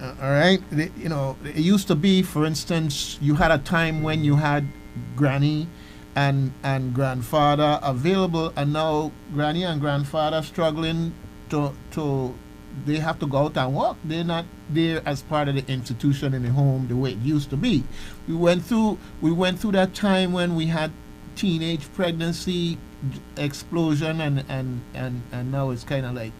All right? It used to be, for instance, you had a time when you had granny and grandfather available, and now granny and grandfather struggling to they have to go out and work. They're not there as part of the institution in the home the way it used to be. We went through that time when we had teenage pregnancy explosion, and now it's kind of like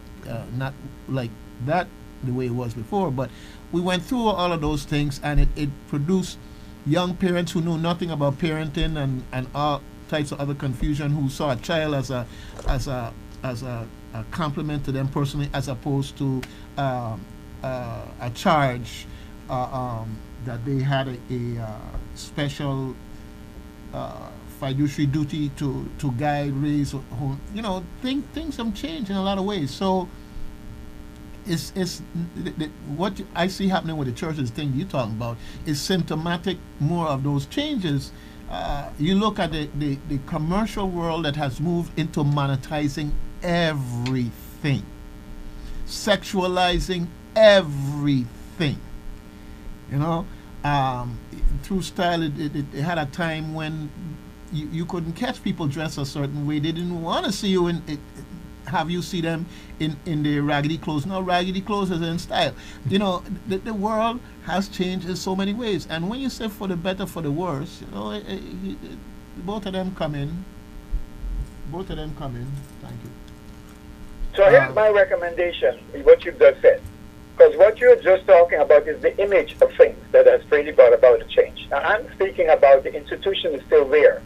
not like that the way it was before. But we went through all of those things, and it produced young parents who knew nothing about parenting and all types of other confusion, who saw a child as a compliment to them personally, as opposed to a charge that they had a special fiduciary duty to guide, raise. Things have changed in a lot of ways. So what I see happening with the churches thing you're talking about is symptomatic more of those changes. You look at the commercial world that has moved into monetizing everything, sexualizing everything. Through style, it had a time when you couldn't catch people dressed a certain way. They didn't want to see you have you see them in their raggedy clothes. Now raggedy clothes is in style. The world has changed in so many ways. And when you say for the better, for the worse, both of them come in. Both of them come in. Thank you. So here's my recommendation, what you've just said. Because what you're just talking about is the image of things that has really brought about a change. Now I'm speaking about the institution is still there.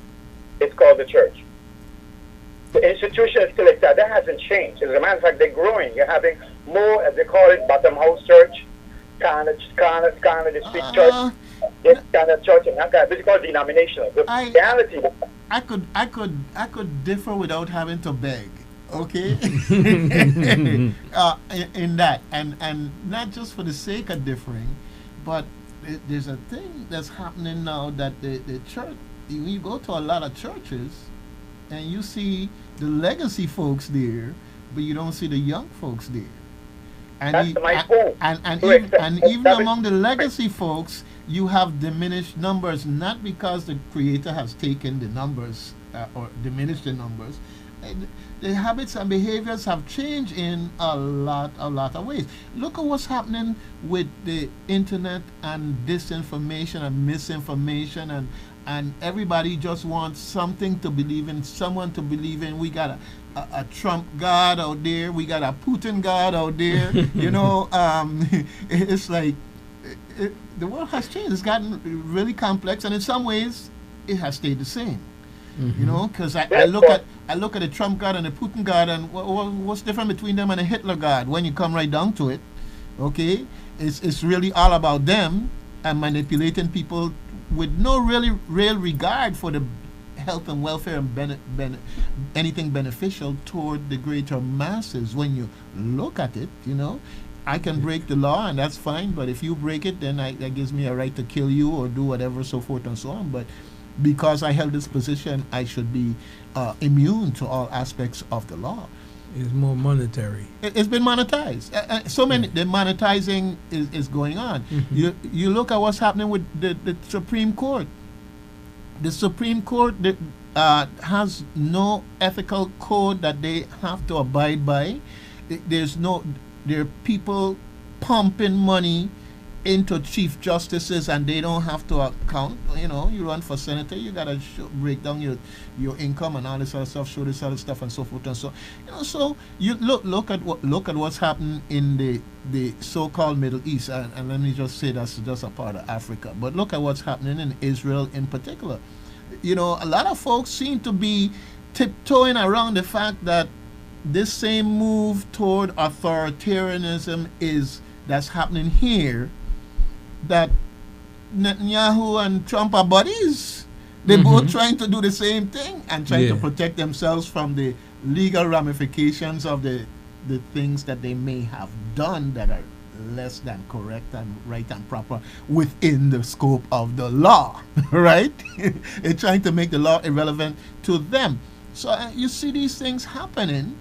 It's called the church. The institution is still exact. That hasn't changed. As a matter of fact, they're growing. You're having more, as they call it, bottom house church, kind of the street church, this kind of church, and that kind of, this is called denominational. The reality. I could differ without having to beg. Okay, in that, and not just for the sake of differing, but there's a thing that's happening now that the church. You go to a lot of churches, and you see the legacy folks there, but you don't see the young folks there. And That's my point. And even among the legacy folks, you have diminished numbers, not because the creator has taken the numbers or diminished the numbers. The habits and behaviors have changed in a lot of ways. Look at what's happening with the internet and disinformation and misinformation, and everybody just wants something to believe in, someone to believe in. We got a Trump God out there. We got a Putin God out there. You know, it's like the world has changed. It's gotten really complex, and in some ways, it has stayed the same. You know, because I look at the Trump God and the Putin God, and what's different between them and the Hitler God when you come right down to it? Okay, it's really all about them and manipulating people with no real regard for the health and welfare and anything beneficial toward the greater masses. When you look at it, you know, I can break the law and that's fine, but if you break it, then that gives me a right to kill you or do whatever, so forth and so on. But because I held this position, I should be immune to all aspects of the law. It's more monetary. It's been monetized. The monetizing is going on. You look at what's happening with the Supreme Court. The Supreme Court has no ethical code that they have to abide by. There are people pumping money into chief justices and they don't have to account. You know, you run for senator, you gotta break down your income and all this other stuff, show this other stuff and so forth and so. You know, so you look at what's happening in the so-called Middle East, and let me just say that's just a part of Africa. But look at what's happening in Israel in particular. You know, a lot of folks seem to be tiptoeing around the fact that this same move toward authoritarianism that's happening here, that Netanyahu and Trump are buddies. They're both trying to do the same thing and trying to protect themselves from the legal ramifications of the things that they may have done that are less than correct and right and proper within the scope of the law, right? They're trying to make the law irrelevant to them. So you see these things happening,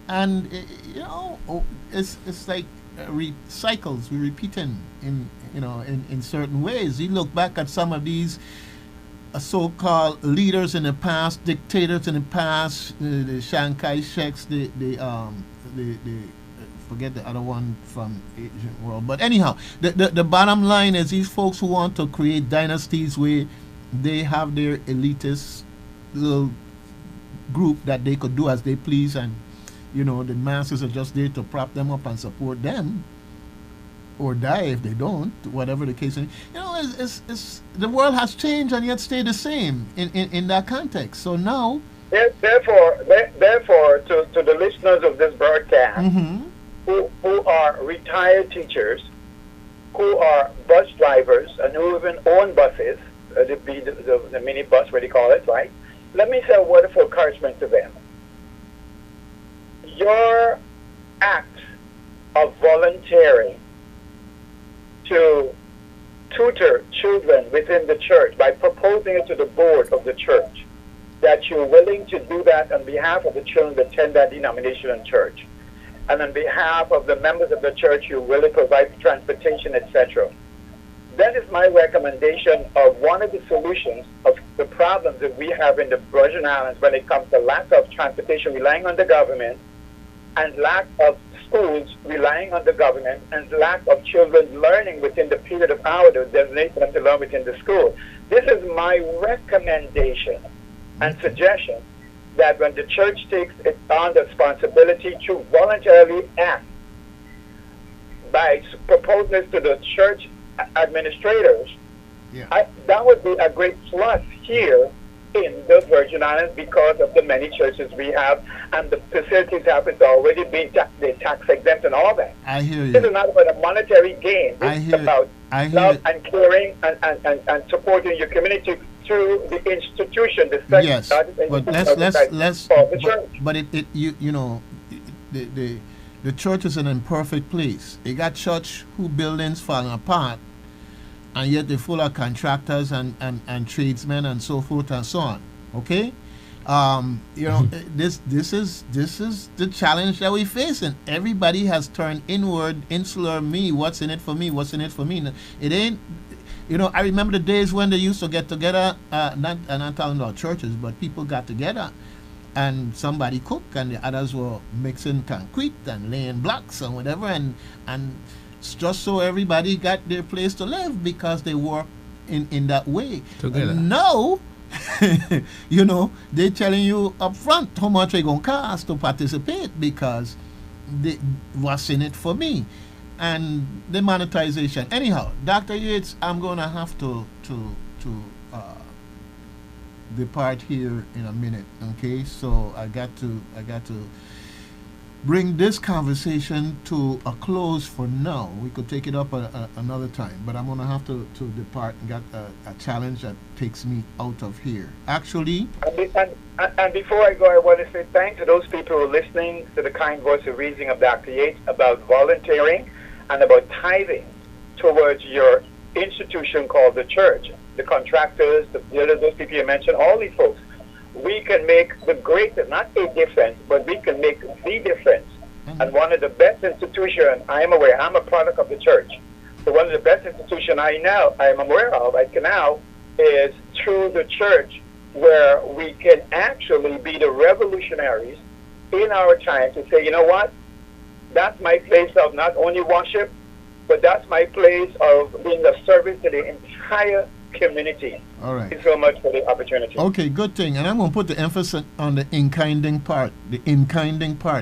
and you know, it's like cycles. We're repeating in certain ways. You look back at some of these so-called leaders in the past, dictators in the past, the Chiang Kai-sheks, the forget the other one from Asian world. But anyhow, the bottom line is these folks who want to create dynasties where they have their elitist little group that they could do as they please, and you know, the masses are just there to prop them up and support them, or die if they don't, whatever the case. You know, it's the world has changed and yet stayed the same in that context. So now, therefore, to the listeners of this broadcast, who are retired teachers, who are bus drivers, and who even own buses, the mini bus, what they call it, right? Let me say a word of encouragement to them. Your act of volunteering to tutor children within the church by proposing it to the board of the church that you're willing to do that on behalf of the children that attend that denominational church, and on behalf of the members of the church you will provide transportation, etc. That is my recommendation of one of the solutions of the problems that we have in the Virgin Islands when it comes to lack of transportation, relying on the government, and lack of schools relying on the government, and lack of children learning within the period of hour that designated them to learn within the school. This is my recommendation and suggestion, that when the church takes it on the responsibility to voluntarily act by proposing this to the church administrators, that would be a great plus here in the Virgin Islands because of the many churches we have and the facilities have already been tax exempt and all that. I hear This you. is not about a monetary gain. I This is hear. about I love hear. and caring and supporting your community through the institution, the second Yes, largest but institution let's of the church. but it you know the church is an imperfect place. They got church who buildings falling apart, and yet they're full of contractors and tradesmen and so forth and so on. Okay, you know this is the challenge that we face, and everybody has turned inward, insular. Me, what's in it for me? What's in it for me? It ain't. You know, I remember the days when they used to get together. Not talking about churches, but people got together, and somebody cooked, and the others were mixing concrete and laying blocks and whatever, and just so everybody got their place to live because they work in that way. Together. Now, you know, they're telling you up front how much they're going to cost to participate because what's in it for me. And the monetization. Anyhow, Dr. Yates, I'm going to have to depart here in a minute. Okay, so I got to bring this conversation to a close for now. We could take it up another time, but I'm going to have to depart and get a challenge that takes me out of here. Actually, And before I go, I want to say thanks to those people who are listening to the kind voice of reasoning of Dr. Yates about volunteering and about tithing towards your institution called the church. The contractors, those people you mentioned, all these folks. We can make the greatest, not a difference, but we can make the difference. And one of the best institutions I am aware, I'm a product of the church. So one of the best institutions I am aware of right now is through the church, where we can actually be the revolutionaries in our time to say, you know what, that's my place of not only worship, but that's my place of being of service to the entire community. all right. Thank you so much for the opportunity. Okay, good thing. And I'm going to put the emphasis on the in-kinding part,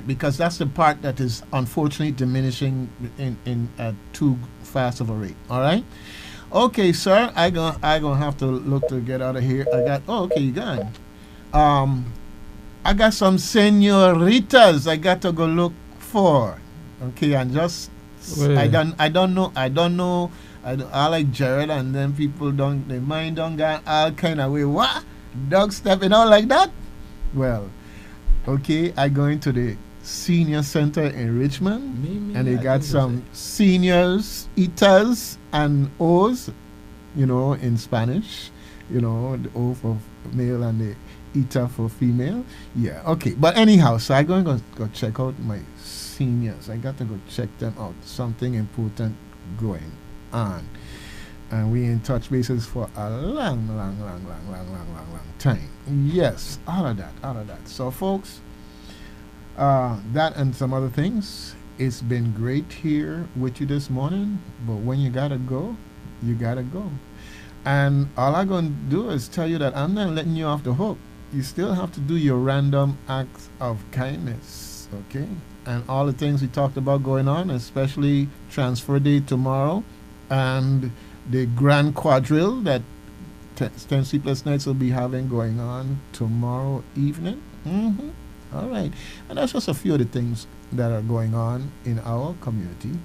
because that's the part that is unfortunately diminishing in at too fast of a rate. All right? Okay, sir, I gonna have to look to get out of here. Okay, you gone. I got some senoritas I got to go look for. Okay, and just Well, I don't know. I like Jared, and then people their mind don't go all kind of way. What? Dog stepping out like that? Well, okay, I go into the senior center in Richmond, and they got some seniors, eaters, and O's, in Spanish, the O for male and the eta for female. Yeah, okay. But anyhow, so I'm going to go check out my seniors. I got to go check them out. Something important going on. And we in touch bases for a long time. Yes, all of that. So, folks, that and some other things. It's been great here with you this morning. But when you gotta go, you gotta go. And all I'm going to do is tell you that I'm not letting you off the hook. You still have to do your random acts of kindness, okay? And all the things we talked about going on, especially Transfer Day tomorrow and the Grand Quadrille that 10 Sleepless Nights will be having going on tomorrow evening. All right. And that's just a few of the things that are going on in our community.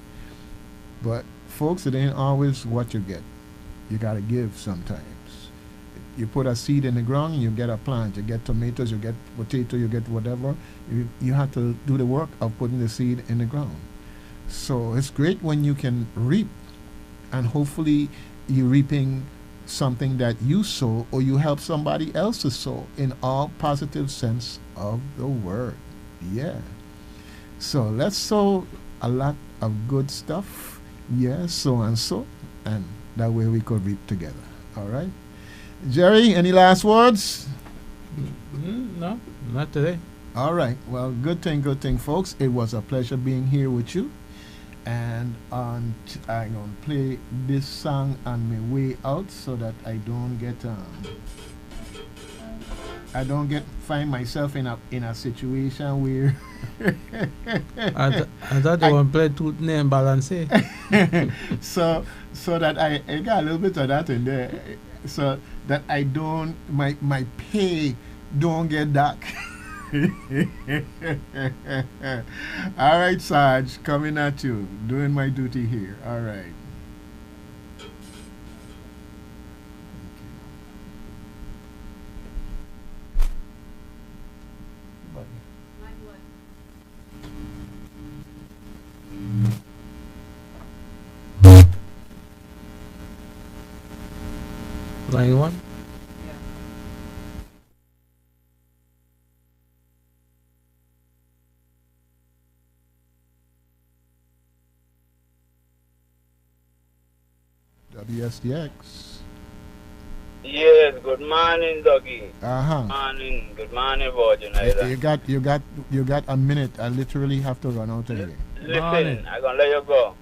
But, folks, it ain't always what you get. You got to give sometimes. You put a seed in the ground, you get a plant. You get tomatoes, you get potato, you get whatever. You have to do the work of putting the seed in the ground. So it's great when you can reap, and hopefully you're reaping something that you sow or you help somebody else to sow in all positive sense of the word. Yeah. So let's sow a lot of good stuff. Yeah, so and so. And that way we could reap together. All right. Jerry, any last words? No, not today. All right. Well, good thing, folks. It was a pleasure being here with you. And I'm going to play this song on my way out so that I don't find myself in a situation where I thought you want to play Tooth Name Balance. so that I got a little bit of that in there. So that I don't my pay don't get dark. All right, Sarge, coming at you, doing my duty here. All right. Line one. WSTX. Yes, good morning, Doggy. Uh huh. Good morning, Virgin You Island. got a minute. I literally have to run out of here. Morning. Listen, I'm gonna let you go.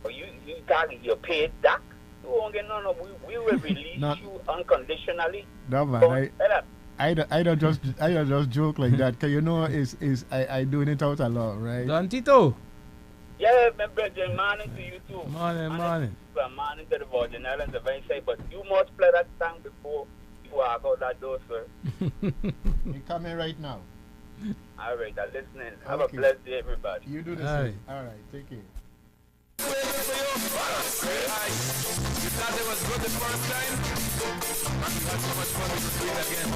Oh, you got your paid back? You won't get none of we will release Not- you unconditionally. No man, Don't say that. I don't just joke like that. Cause you know I doing it out of love, right? Don Tito. Yeah, my brother, morning to you too. Morning. Morning to the Virgin Islands, as I say, but you must play that song before you walk out that door, sir. You coming right now. All right, I'm listening. Have Okay. a blessed day, everybody. You do the All same. All right, take care. You thought it was good the first time? But we had so much fun with it again.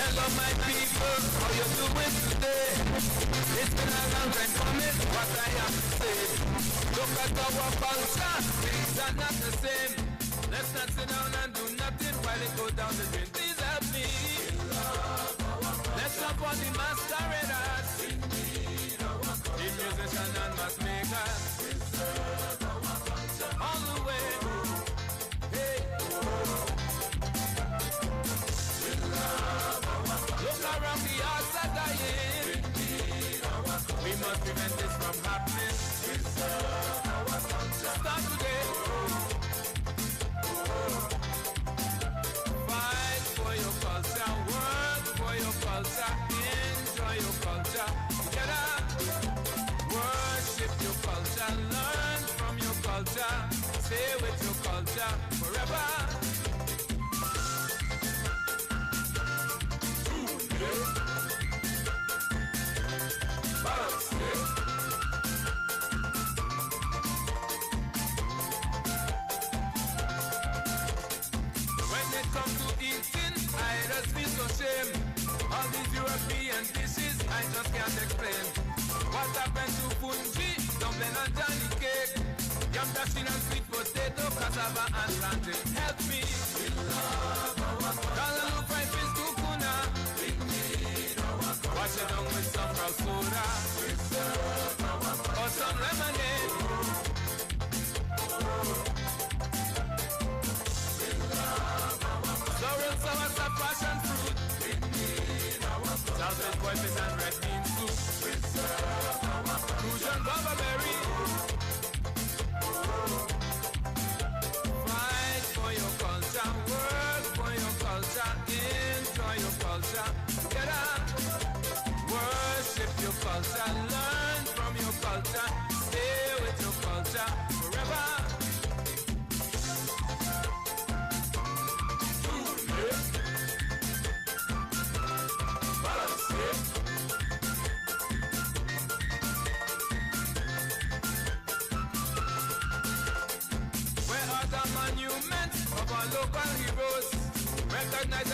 Hello, my people, how you doing today? It's been a long time coming, what I have to say. Look at our culture, things are not the same. Let's not sit down and do nothing while it goes down the drain. Please help me. Let's not for the masqueraders. The musician and mass maker. All the way. Hey. Look around, the hearts are dying. We must prevent this from happening. Start today. Fight for your culture, work for your culture, enjoy your culture. Together. Worship your culture, learn from your culture, stay with your culture forever. When it comes to eating, I just feel so shame. All these European dishes, I just can't explain. What happened to punji, dumpling and Johnny cake? Yam dashing and sweet potato, cassava and plantain. Help me. Callaloo fried fish to kuna. Wash it down with some brown soda. Or some lemonade. Sorrel, sour, sap, passion fruit. Salted whitefish and red bean soup. Crucian guava berry. Fight for your culture, work for your culture, enjoy your culture. Together, worship your culture, learn from your culture, stay with your culture forever. Where are the monuments of our local heroes? Recognize